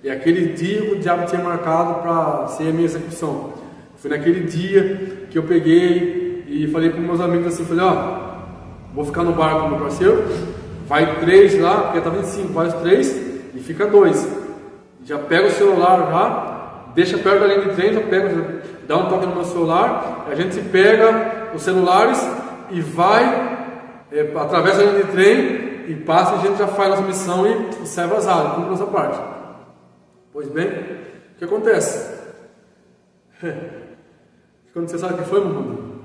E aquele dia o diabo tinha marcado para ser a minha execução. Foi naquele dia que eu peguei e falei para meus amigos assim, falei, vou ficar no bar com o meu parceiro, vai 3 lá, porque estava em 5, vai os 3 e fica 2. Já pega o celular já, deixa perto da linha de trem, já pega, dá um toque no meu celular, a gente pega os celulares e vai, atravessa a linha de trem e passa, e a gente já faz nossa missão e sai vazado, cumpre nossa parte. Pois bem, o que acontece? Quando você sabe o que foi, meu mundo?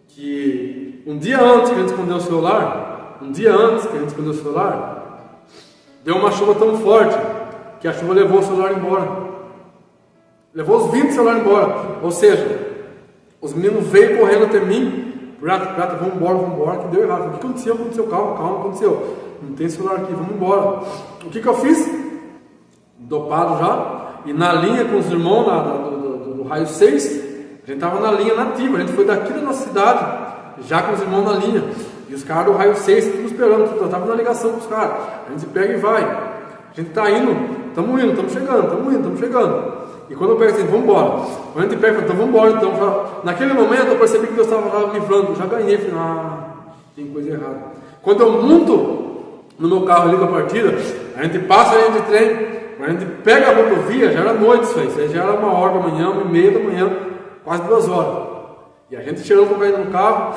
Que um dia antes que a gente escondeu o celular, deu uma chuva tão forte que a chuva levou o celular embora. levou os 20 celulares embora. Ou seja, os meninos veio correndo até mim, Prata, vamos embora, que deu errado. O que aconteceu? Calma, aconteceu. Não tem celular aqui, vamos embora. O que eu fiz? Dopado já, e na linha com os irmãos do raio 6, a gente estava na linha nativa, a gente foi daqui da nossa cidade, já com os irmãos na linha, e os caras do raio 6, tudo esperando, eu estava na ligação com os caras, a gente pega e vai, a gente está indo, estamos chegando, e quando eu pego assim, vamos embora, quando a gente pega, então vamos embora, então, naquele momento eu percebi que Deus estava me livrando, já ganhei, falei, tem coisa errada. Quando eu monto no meu carro ali com a partida, a gente passa a linha de trem, a gente pega a rodovia, já era noite isso aí, já era 1h da manhã, 1h30 da manhã, quase 2 horas. E a gente tirou cocaína no carro,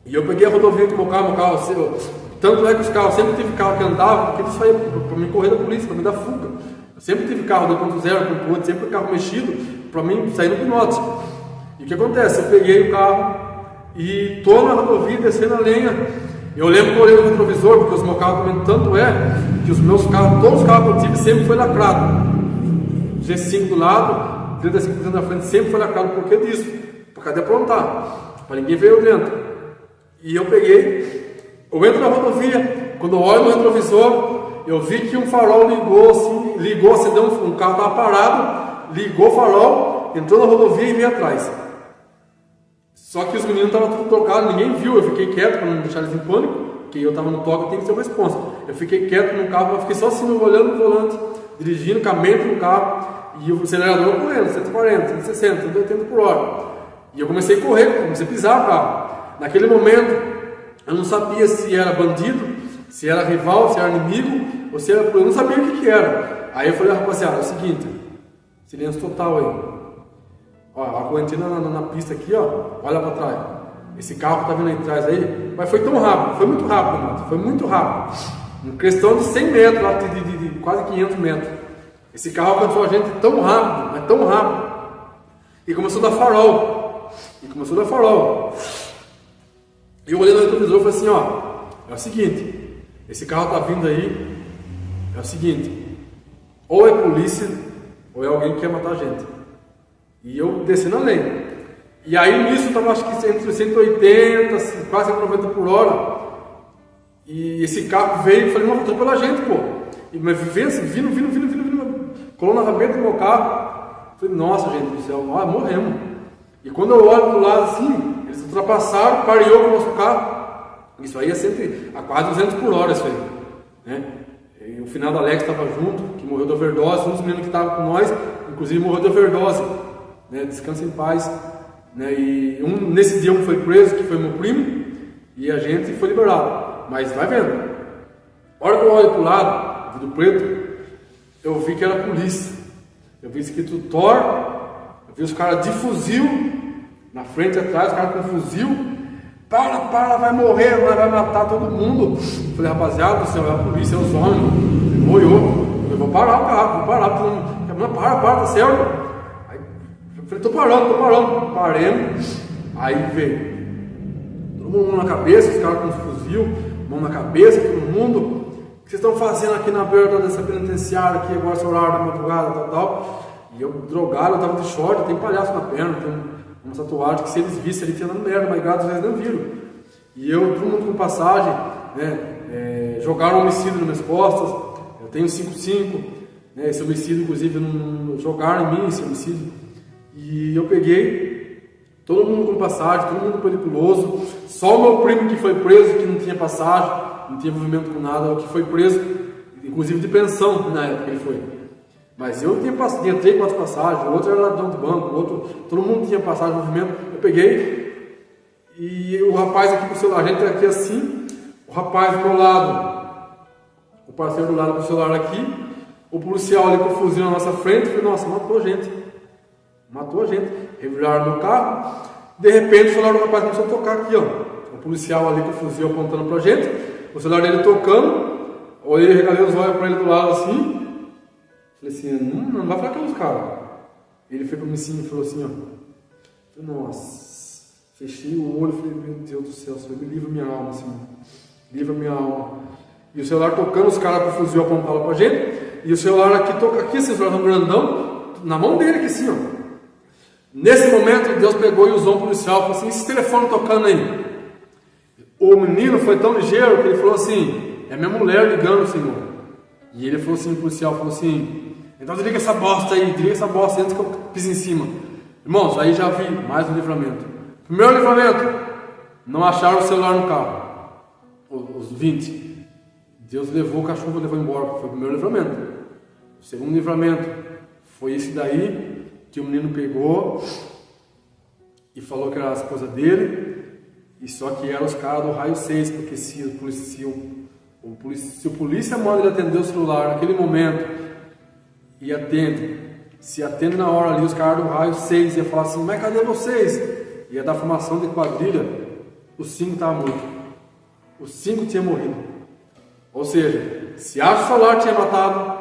e eu peguei a rodovia com o meu carro, tanto é que os carros, sempre tive carro que andava, porque isso aí para mim correr da polícia, para mim dar fuga. Eu sempre tive carro 2.0, 2.8, sempre carro mexido, para mim sair no pinote. E o que acontece? Eu peguei o carro e tô na rodovia, descendo a lenha. Eu lembro que eu olhei no retrovisor, porque os meus carros também, tanto é que os meus carros, todos os carros que eu tive sempre foi lacrado. G5 do lado, 35% da frente sempre foi lacrado. Por que disso? Por causa de aprontar, para ninguém ver eu dentro. E eu entro na rodovia, quando eu olho no retrovisor, eu vi que um farol ligou, acendeu, um carro estava parado, ligou o farol, entrou na rodovia e veio atrás. Só que os meninos estavam tudo trocados, ninguém viu, eu fiquei quieto para não deixar eles em pânico, porque eu estava no toque, tem que ser o responsa. Eu fiquei quieto no carro, eu fiquei só assim, olhando no volante, dirigindo com a mente no carro, e o acelerador correndo, 140, 160, 180 por hora. E eu comecei a correr, comecei a pisar o carro. Naquele momento, eu não sabia se era bandido, se era rival, se era inimigo, ou se era... Eu não sabia o que era. Aí eu falei, rapaziada, é o seguinte, silêncio total aí. Ó, a correntina na pista aqui, ó, olha para trás. Esse carro que tá vindo aí atrás aí, mas foi tão rápido, foi muito rápido, mano, foi muito rápido. Em questão de 100 metros, lá, de quase 500 metros. Esse carro alcançou a gente tão rápido, mas tão rápido. E começou a dar farol. E eu olhei no retrovisor e falei assim, ó, é o seguinte, esse carro tá vindo aí, é o seguinte, ou é polícia, ou é alguém que quer matar a gente. E eu desci na lenha. E aí nisso estava acho que entre 180, quase 190 por hora. E esse carro veio e falei, não, atropelou a gente, pô. E mas veio assim, vindo, colou na rabeta do meu carro. Falei, nossa, gente do céu, morremos. E quando eu olho do lado assim, eles ultrapassaram, pareou com o nosso carro. Isso aí a quase 200 por hora, isso aí. Né? E o final da Alex estava junto, que morreu de overdose. Um dos meninos que estavam com nós, inclusive, morreu de overdose. Né? Descansa em paz. Né? E nesse dia um foi preso, que foi meu primo, e a gente foi liberado. Mas vai vendo. A hora que eu olho para o lado, do preto, eu vi que era a polícia. Eu vi escrito Thor, eu vi os caras de fuzil, na frente e atrás, os caras com fuzil. Para, vai morrer, vai matar todo mundo. Eu falei, rapaziada, do céu, é a polícia, é os homens. Ele molhou. Eu vou parar o carro, para, tá certo? Aí, eu falei, tô parando. Paremos. Aí veio todo mundo mão na cabeça, os caras com fuzil, mão na cabeça, todo mundo. O que vocês estão fazendo aqui na beira dessa penitenciária, aqui agora, esse horário da madrugada, tal. E eu drogado, eu tava de short, tem palhaço na perna, tem uma tatuagem que se eles vissem, ele tinha dando merda, mas graças a Deus não viram. E eu, todo mundo com passagem, né, jogaram homicídio nas minhas costas, eu tenho 5,5, né, esse homicídio, inclusive, não jogaram em mim esse homicídio. E eu peguei, todo mundo com passagem, todo mundo periculoso, só o meu primo que foi preso, que não tinha passagem, não tinha envolvimento com nada, que foi preso, inclusive de pensão na época que ele foi. Mas eu tinha 3, 4 passagens, o outro era ladrão de banco, o outro, todo mundo tinha passagem de movimento. Eu peguei e o rapaz aqui com o celular, a gente aqui assim, o rapaz do meu lado, o parceiro do lado com o celular aqui, o policial ali com o fuzil na nossa frente. Eu falei, nossa, matou a gente, reviraram meu carro. De repente o celular do rapaz começou a tocar aqui, ó, o policial ali com o fuzil apontando pra gente, o celular dele tocando, olhei, regalei os olhos pra ele do lado assim. Falei assim, não vai falar que é os caras. Ele foi para mim assim e falou assim, ó. Nossa, fechei o olho, falei, meu Deus do céu, Senhor, me livra minha alma, Senhor. Livra minha alma. E o celular tocando, os caras com o fuzil apontaram pra gente. E o celular aqui toca aqui, esse celular grandão, na mão dele aqui assim, ó. Nesse momento, Deus pegou e usou um policial e falou assim: esse telefone tocando aí. O menino foi tão ligeiro que ele falou assim: é minha mulher ligando, Senhor. E ele falou assim, o policial falou assim: então desliga essa bosta aí, desliga essa bosta antes que eu pise em cima. Irmãos, aí já vi mais um livramento. Primeiro livramento, não acharam o celular no carro, os 20. Deus levou o cachorro e levou embora, foi o primeiro livramento. O segundo livramento foi esse daí, que o menino pegou e falou que era a esposa dele, e só que eram os caras do raio 6, porque se o polícia manda ele atender o celular naquele momento e se atende na hora ali, os caras do raio 6 ia falar assim: mas cadê vocês? Ia dar formação de quadrilha, os 5 estavam mortos, os 5 tinham morrido. Ou seja, se acha o celular tinha matado,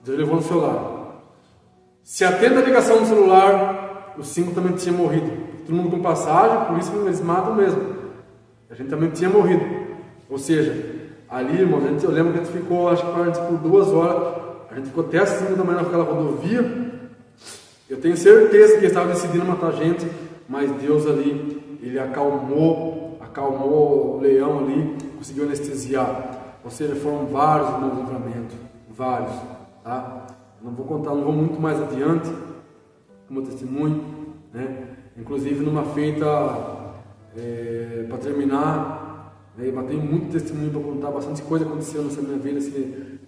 Deus levou no celular. Se atende a ligação no celular, os 5 também tinham morrido. Todo mundo com passagem, a polícia, eles matam mesmo. A gente também tinha morrido. Ou seja, ali, irmão, eu lembro que a gente ficou, acho que por 2 horas, a gente ficou até às 5 da manhã naquela rodovia. Eu tenho certeza que eles estavam decidindo matar a gente, mas Deus ali, ele acalmou o leão ali, conseguiu anestesiar. Ou seja, foram vários meus livramentos, vários, tá? Não vou contar, não vou muito mais adiante como testemunho, né? Inclusive numa feita para terminar, né? Eu tenho muito testemunho para contar, bastante coisa aconteceu nessa minha vida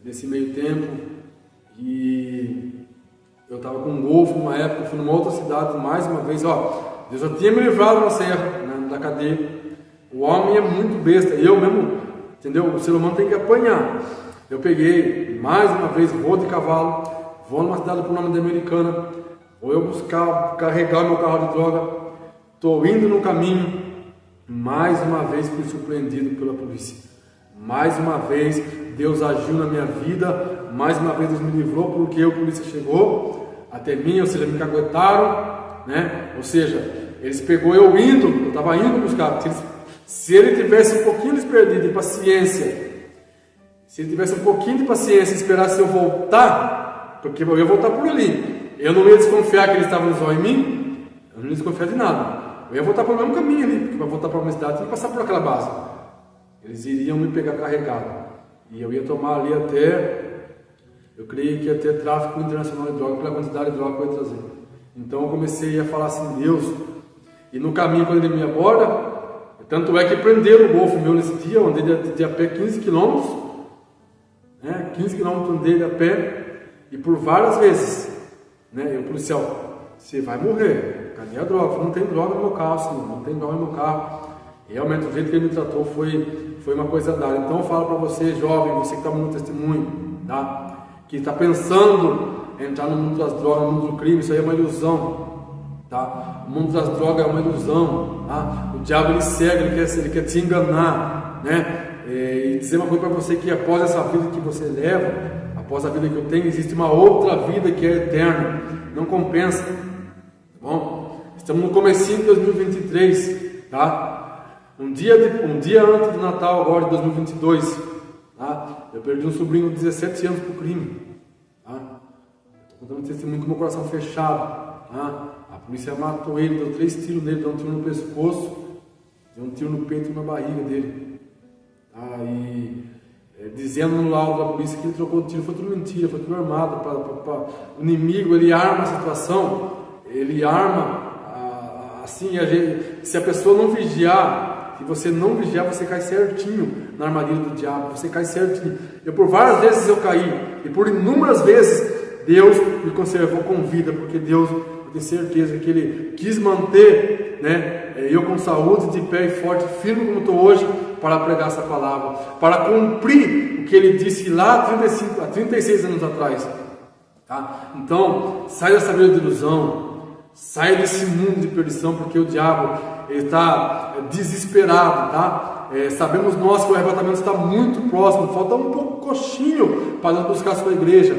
nesse meio tempo. E eu estava com um Golf numa época, fui numa outra cidade mais uma vez, ó, Deus já tinha me livrado na serra, né, da cadeia. O homem é muito besta, eu mesmo, entendeu? O ser humano tem que apanhar. Eu peguei mais uma vez, vou de cavalo, vou numa cidade por nome de Americana, vou eu carregar meu carro de droga, estou indo no caminho, mais uma vez fui surpreendido pela polícia. Mais uma vez Deus agiu na minha vida, mais uma vez Deus me livrou, porque a polícia chegou até mim, ou seja, me caguetaram, né? Ou seja, eles pegou eu estava indo buscar. Se ele tivesse um pouquinho de perdido de paciência, se ele tivesse um pouquinho de paciência e esperasse eu voltar, porque eu ia voltar por ali, eu não ia desconfiar que eles estavam só em mim, eu não ia desconfiar de nada, eu ia voltar pelo mesmo caminho ali, porque para voltar para uma cidade tinha que passar por aquela base. Eles iriam me pegar carregado, e eu ia tomar ali eu creio que ia ter tráfico internacional de droga, pela quantidade de droga que eu ia trazer. Então eu comecei a falar assim: Deus, e no caminho quando ele me aborda, tanto é que prenderam o Golf meu nesse dia, eu andei de a pé 15 quilômetros, né? 15 quilômetros andei a pé, e por várias vezes, né? E o policial: você vai morrer, cadê a droga? Eu falei: não tem droga no meu carro, senhor, não tem droga no meu carro. E realmente o jeito que ele me tratou foi uma coisa dada. Então eu falo para você, jovem, você que está no testemunho, tá? Que está pensando em entrar no mundo das drogas, no mundo do crime, isso aí é uma ilusão, tá? O mundo das drogas é uma ilusão, tá? O diabo ele cega, ele quer te enganar, né? E dizer uma coisa para você, que após essa vida que você leva, após a vida que eu tenho, existe uma outra vida que é eterna, não compensa, tá bom? Estamos no comecinho de 2023, tá? Um dia antes do Natal agora de 2022, tá? Eu perdi um sobrinho de 17 anos por crime, tá? Estou contando testemunho com o meu coração fechado, tá? A polícia matou ele, deu 3 tiros nele, deu um tiro no pescoço, deu um tiro no peito e na barriga dele, tá? E dizendo no laudo da polícia que ele trocou de tiro, foi tudo mentira, foi tudo armado. O inimigo, ele arma a situação, ele arma assim, se a pessoa não vigiar. Se você não vigiar, você cai certinho na armadilha do diabo, você cai certinho. Por várias vezes eu caí, e por inúmeras vezes Deus me conservou com vida, porque Deus, eu tenho certeza que Ele quis manter, né, eu com saúde, de pé e forte, firme como estou hoje, para pregar essa palavra, para cumprir o que Ele disse lá há 36 anos atrás, tá? Então, sai dessa vida de ilusão, sai desse mundo de perdição, porque o diabo está desesperado, tá? Sabemos nós que o arrebatamento está muito próximo, falta um pouco coxinho para buscar a sua igreja.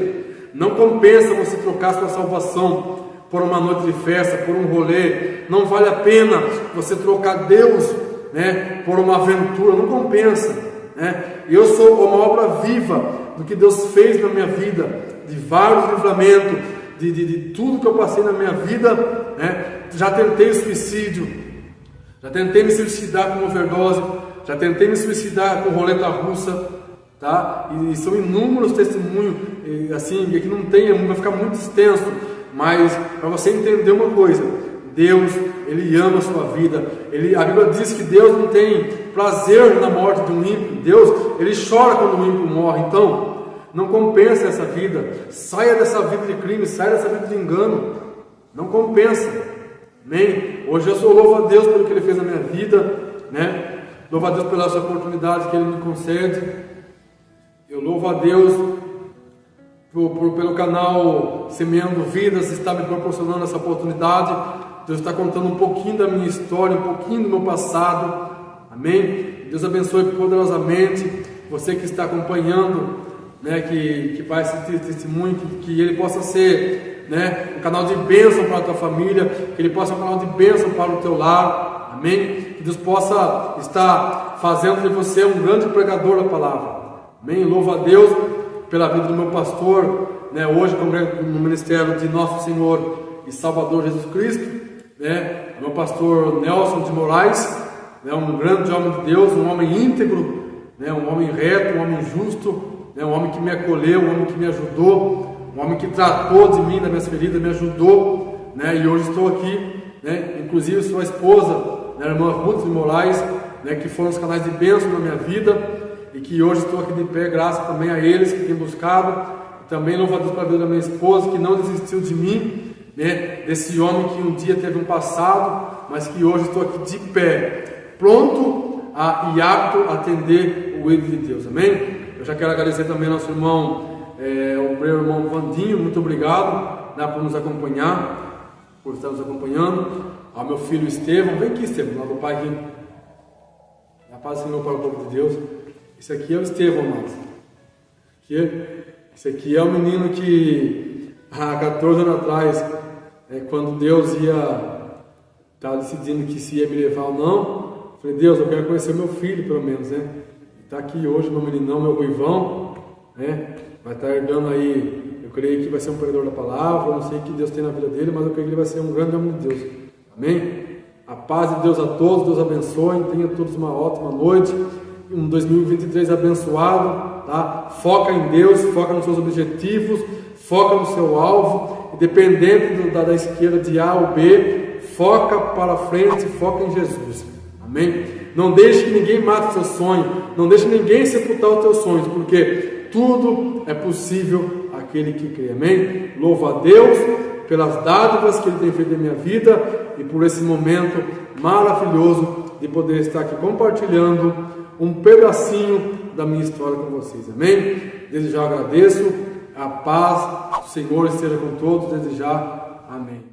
Não compensa você trocar sua salvação por uma noite de festa, por um rolê. Não vale a pena você trocar Deus, né, por uma aventura, não compensa, né? Eu sou uma obra viva do que Deus fez na minha vida, de vários livramentos, de tudo que eu passei na minha vida, né? Já tentei suicídio, já tentei me suicidar com overdose, já tentei me suicidar com roleta russa, tá? E são inúmeros testemunhos, assim, que não tem, vai ficar muito extenso, mas para você entender uma coisa, Deus, Ele ama a sua vida. A Bíblia diz que Deus não tem prazer na morte de um ímpio. Deus, Ele chora quando o ímpio morre. Então, não compensa essa vida. Saia dessa vida de crime, saia dessa vida de engano. Não compensa. Amém? Hoje eu sou louvo a Deus pelo que Ele fez na minha vida, né? Louvo a Deus pela essa oportunidade que Ele me concede. Eu louvo a Deus pelo canal Semeando Vidas, está me proporcionando essa oportunidade. Deus está contando um pouquinho da minha história, um pouquinho do meu passado. Amém? Deus abençoe poderosamente você que está acompanhando, né, que vai sentir testemunho, que ele possa ser, né, um canal de bênção para a tua família, que ele possa ser um canal de bênção para o teu lar. Amém? Que Deus possa estar fazendo de você um grande pregador da palavra. Amém? Louvo a Deus pela vida do meu pastor, né, hoje no ministério de Nosso Senhor e Salvador Jesus Cristo, né, meu pastor Nelson de Moraes, né, um grande homem de Deus, um homem íntegro, né, um homem reto, um homem justo, né, um homem que me acolheu, um homem que me ajudou, um homem que tratou de mim, das minhas feridas, me ajudou, né, e hoje estou aqui, né, inclusive sua esposa, né, a irmã Ruth de Moraes, né, que foram os canais de bênção na minha vida, e que hoje estou aqui de pé, graças também a eles que têm buscado. Também louvo a Deus pela vida da minha esposa, que não desistiu de mim, né, desse homem que um dia teve um passado, mas que hoje estou aqui de pé, pronto e apto a atender o ídolo de Deus. Amém? Eu já quero agradecer também ao nosso irmão, o meu irmão Vandinho, muito obrigado, né, por nos acompanhar, por estar nos acompanhando. Ao meu filho Estevão, vem aqui, Estevão, lá do pai aqui. A paz do Senhor para o povo de Deus. Esse aqui é o Estevão, amados. Esse aqui é o menino que há 14 anos atrás, quando Deus estava decidindo que se ia me levar ou não, eu falei, Deus, eu quero conhecer meu filho, pelo menos, né? Está aqui hoje, meu meninão, meu ruivão, né? Vai estar herdando aí, eu creio que vai ser um pregador da palavra, eu não sei o que Deus tem na vida dele, mas eu creio que ele vai ser um grande homem de Deus. Amém? A paz de Deus a todos, Deus abençoe, tenha todos uma ótima noite, um 2023 abençoado, tá? Foca em Deus, foca nos seus objetivos, foca no seu alvo, independente da esquerda de A ou B, foca para frente, foca em Jesus. Amém? Não deixe que ninguém mate o seu sonho, não deixe ninguém sepultar os teus sonhos, porque tudo é possível àquele que crê. Amém? Louvo a Deus pelas dádivas que Ele tem feito em minha vida e por esse momento maravilhoso de poder estar aqui compartilhando um pedacinho da minha história com vocês. Amém? Desde já agradeço. A paz do Senhor esteja com todos. Desde já. Amém.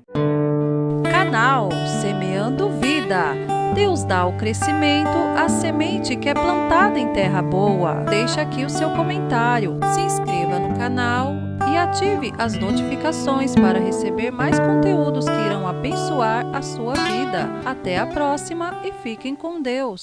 Canal Semeando Vida. Deus dá o crescimento à semente que é plantada em terra boa. Deixa aqui o seu comentário, se inscreva no canal e ative as notificações para receber mais conteúdos que irão abençoar a sua vida. Até a próxima e fiquem com Deus.